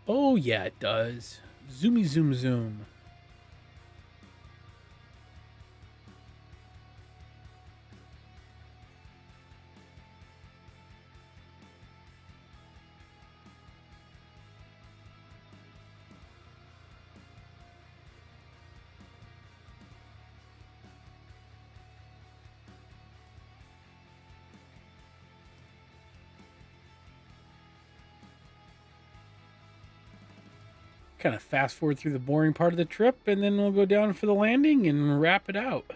Oh, yeah, it does. Zoomy zoom zoom. Kind of fast forward through the boring part of the trip, and then we'll go down for the landing and wrap it out.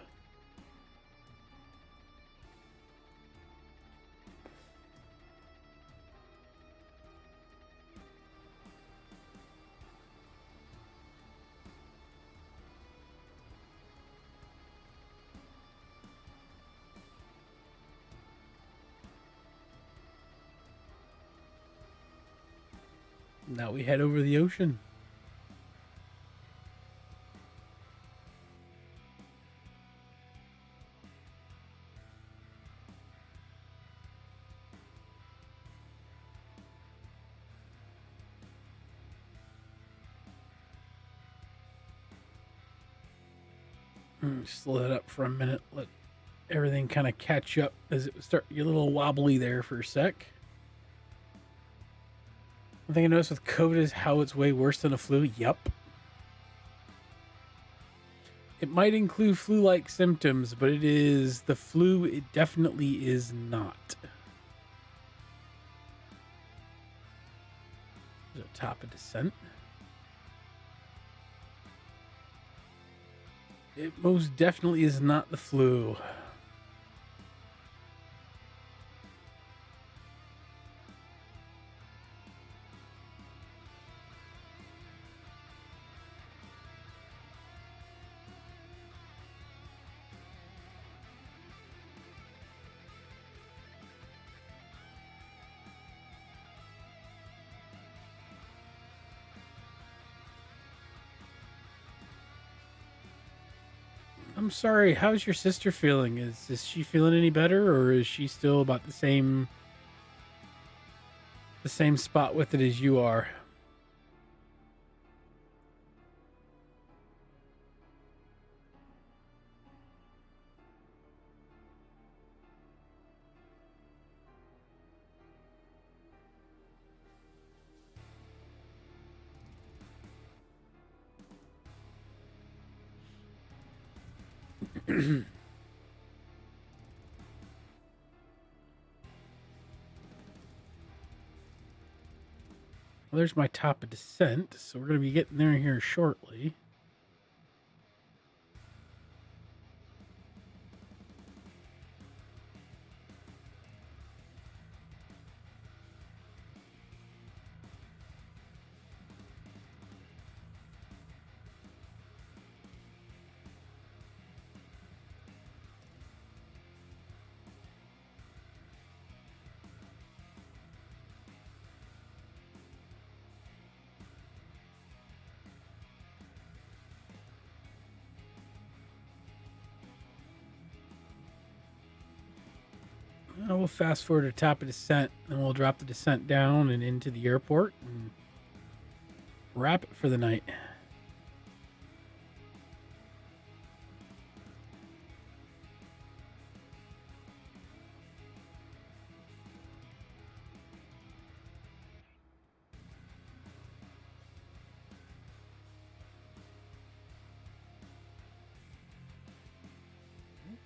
Now we head over the ocean. Slow that up for a minute. Let everything kind of catch up as it start to get a little wobbly there for a sec. One thing I noticed with COVID is how it's way worse than a flu. Yup. It might include flu-like symptoms, but it is the flu. It definitely is not. There's a top of descent. It most definitely is not the flu. I'm sorry. How's your sister feeling? Is she feeling any better, or is she still about the same spot with it as you are? Well, there's my top of descent, so we're going to be getting there here shortly. We'll fast forward to top of descent, and we'll drop the descent down and into the airport and wrap it for the night.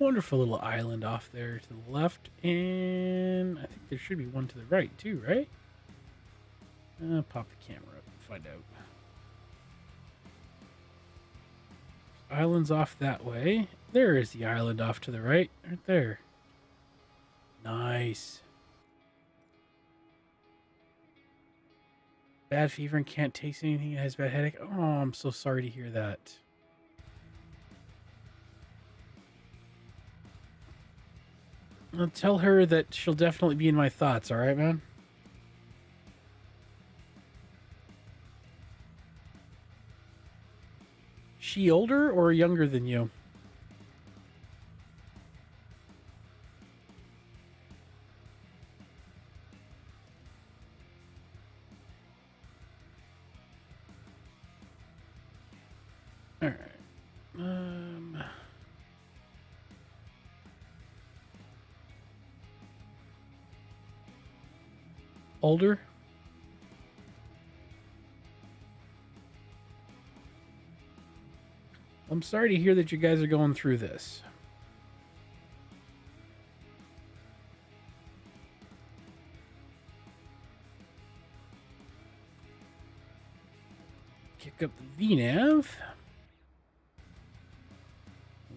Wonderful little island off there to the left, and I think there should be one to the right too, right? Pop the camera up and find out. Island's off that way. There is the island off to the right, right there. Nice. Bad fever and can't taste anything. It has bad headache. Oh, I'm so sorry to hear that. I'll tell her that she'll definitely be in my thoughts, all right, man? She older or younger than you? All right. Older? I'm sorry to hear that you guys are going through this. Kick up the VNav. We'll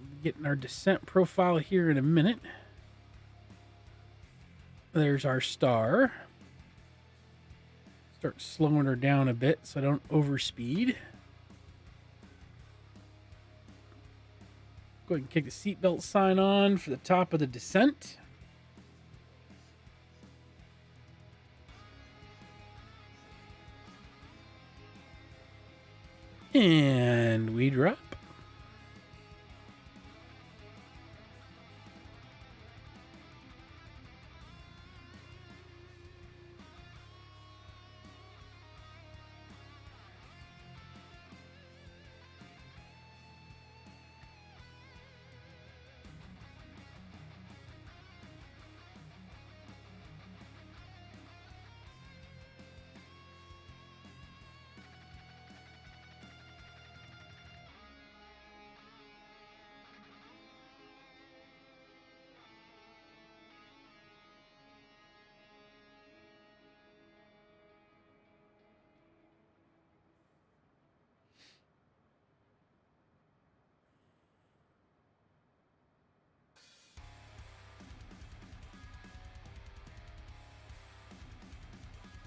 be getting our descent profile here in a minute. There's our star. Start slowing her down a bit so I don't overspeed. Go ahead and kick the seatbelt sign on for the top of the descent. And we drop.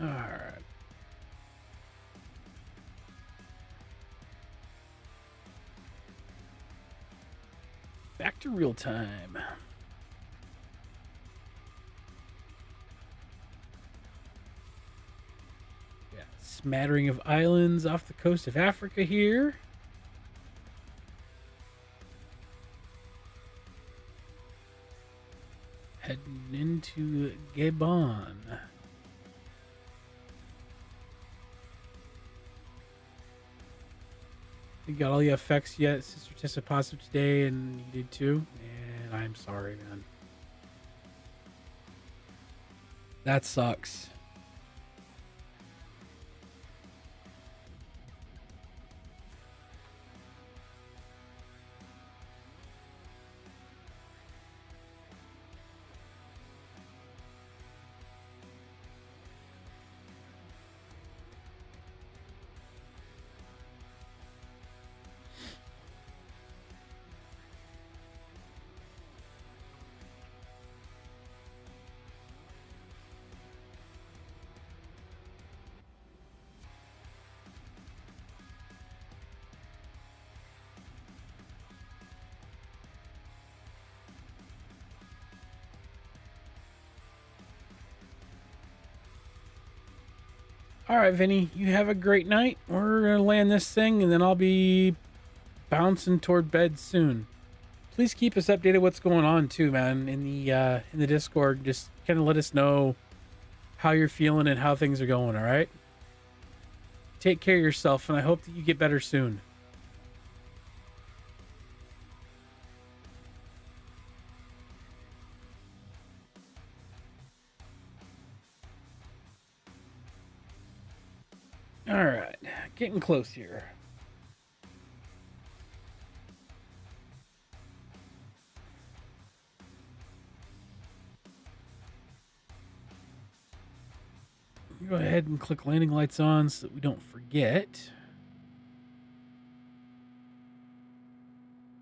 All right. Back to real time. Yeah, smattering of islands off the coast of Africa here. Heading into Gabon. You got all the effects yet? Sister tested positive today, and you did too. And I'm sorry, man. That sucks. All right, Vinny, you have a great night. We're gonna land this thing, and then I'll be bouncing toward bed soon. Please keep us updated what's going on too, man. In the Discord, just kind of let us know how you're feeling and how things are going. All right. Take care of yourself, and I hope that you get better soon. All right, getting close here. Go ahead and click landing lights on so that we don't forget.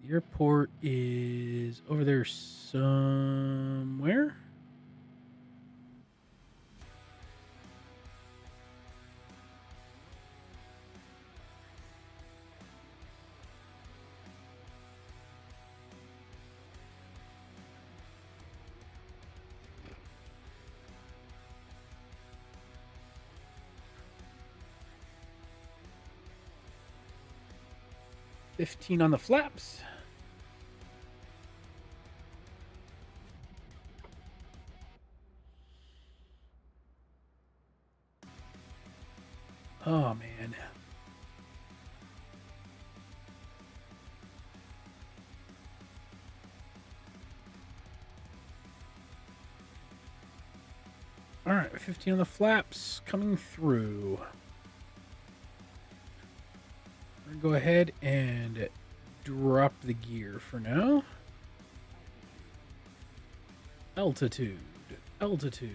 The airport is over there somewhere. $15 on the flaps. Oh, man. All right, 15 on the flaps coming through. We're gonna go ahead and drop the gear for now. Altitude, altitude,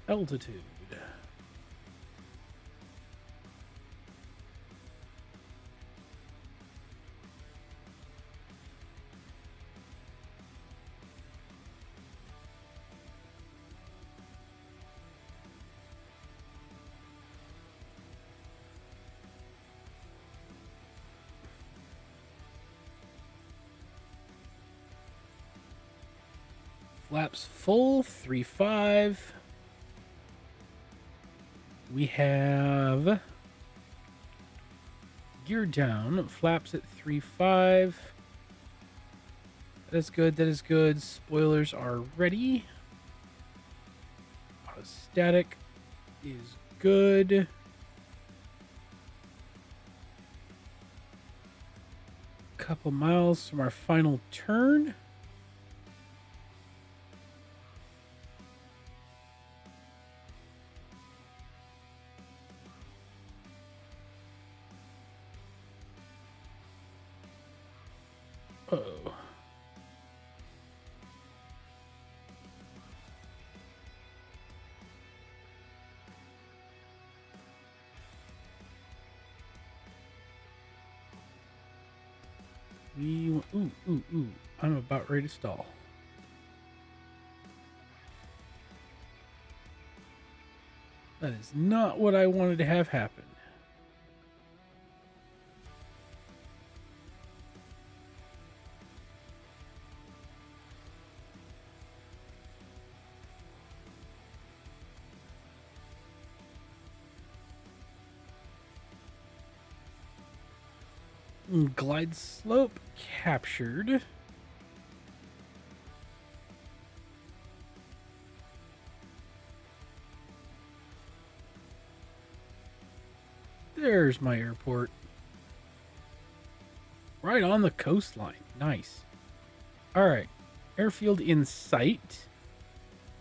altitude. Flaps full, 3-5. We have Gear down. Flaps at 3.5. That is good. That is good. Spoilers are ready. Static is good. Couple miles from our final turn. Uh-oh. Ooh. I'm about ready to stall. That is not what I wanted to have happen. Glide slope captured. There's my airport. Right on the coastline. Nice. All right. Airfield in sight.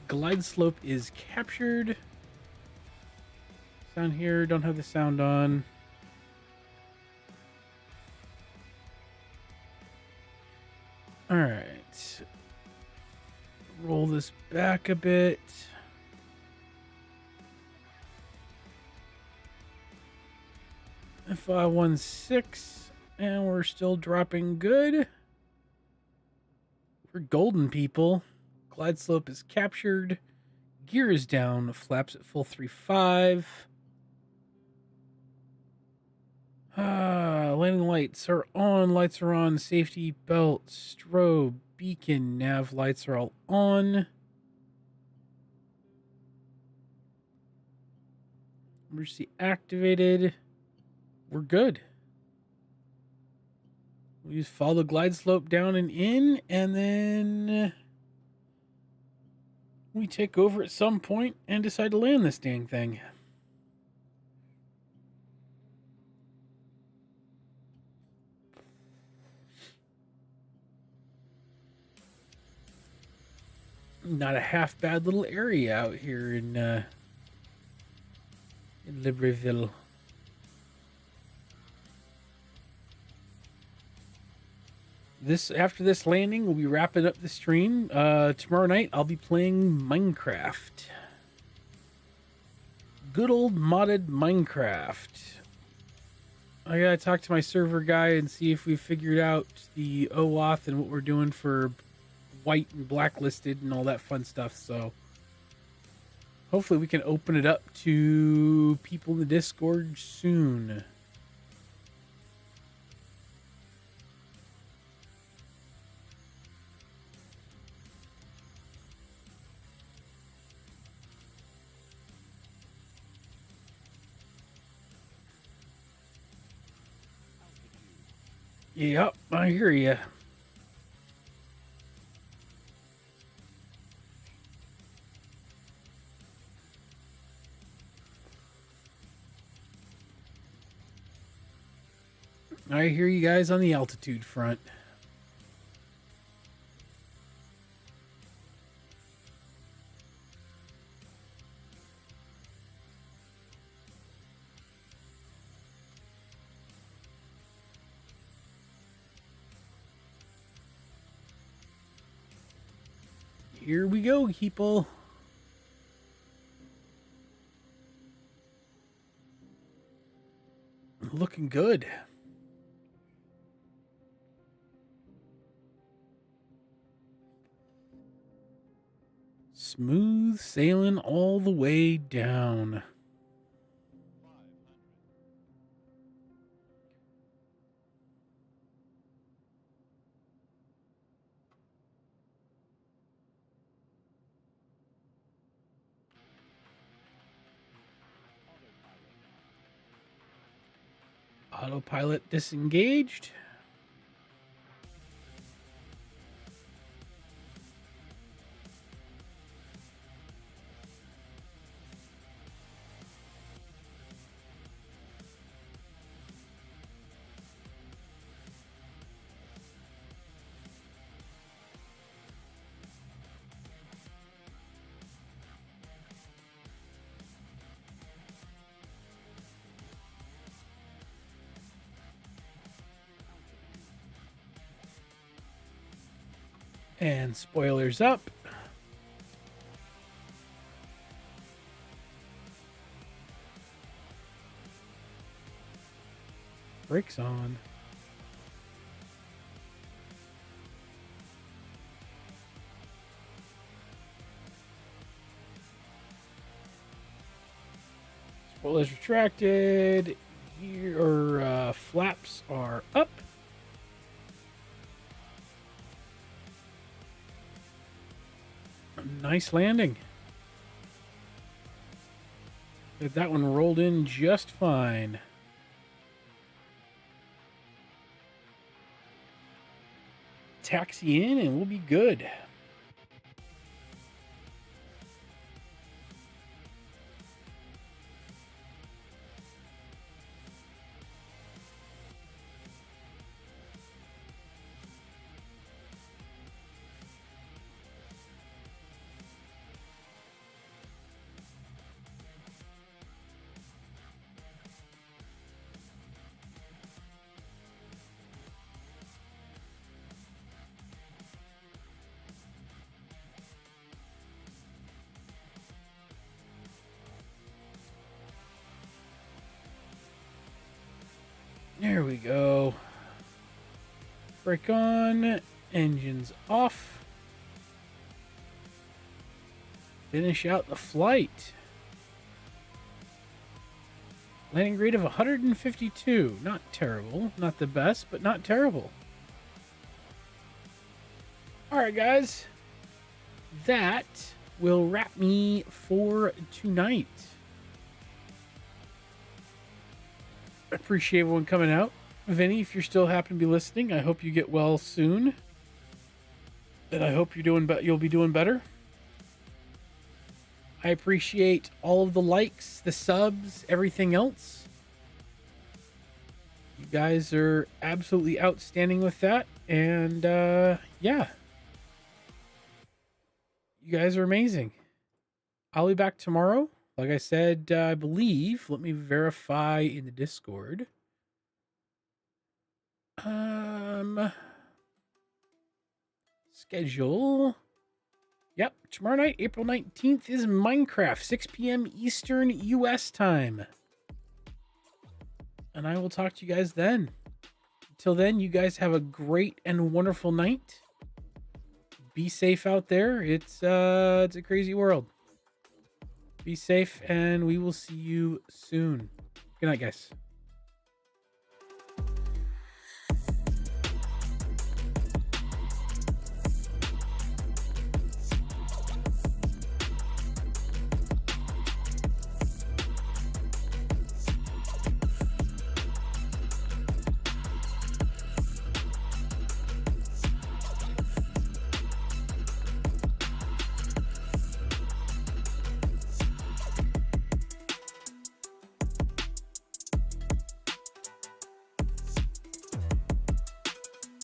Glide slope is captured. Sound here. Don't have the sound on. All right. Roll this back a bit. F516, and we're still dropping good. We're golden, people. Glide slope is captured. Gear is down. Flaps at full 3.5. Landing lights are on. Lights are on. Safety belt, strobe, beacon, nav lights are all on. Emergency activated. We're good. We just follow the glide slope down and in, and then we take over at some point and decide to land this dang thing. Not a half bad little area out here in Libreville. After this landing, we'll be wrapping up the stream. Tomorrow night, I'll be playing Minecraft. Good old modded Minecraft. I gotta talk to my server guy and see if we figured out the OAuth and what we're doing for white and blacklisted and all that fun stuff. So hopefully we can open it up to people in the Discord soon. Yep, I hear you. I hear you guys on the altitude front. Here we go, people. Looking good. Smooth sailing all the way down. Autopilot disengaged. And spoilers up. Brakes on. Spoilers retracted. Here, flaps are up. Nice landing. That one rolled in just fine. Taxi in and we'll be good. There we go. Brake on, engines off. Finish out the flight. Landing rate of 152. Not terrible. Not the best, but not terrible. Alright, guys. That will wrap me for tonight. I appreciate everyone coming out. Vinny, if you're still happen to be listening, I hope you get well soon. And I hope you'll be doing better. I appreciate all of the likes, the subs, everything else. You guys are absolutely outstanding with that. And yeah. You guys are amazing. I'll be back tomorrow. Like I said, I believe, let me verify in the Discord. Schedule. Yep, tomorrow night, April 19th is Minecraft, 6 p.m. Eastern US time. And I will talk to you guys then. Until then, you guys have a great and wonderful night. Be safe out there. It's a crazy world. Be safe, and we will see you soon. Good night, guys.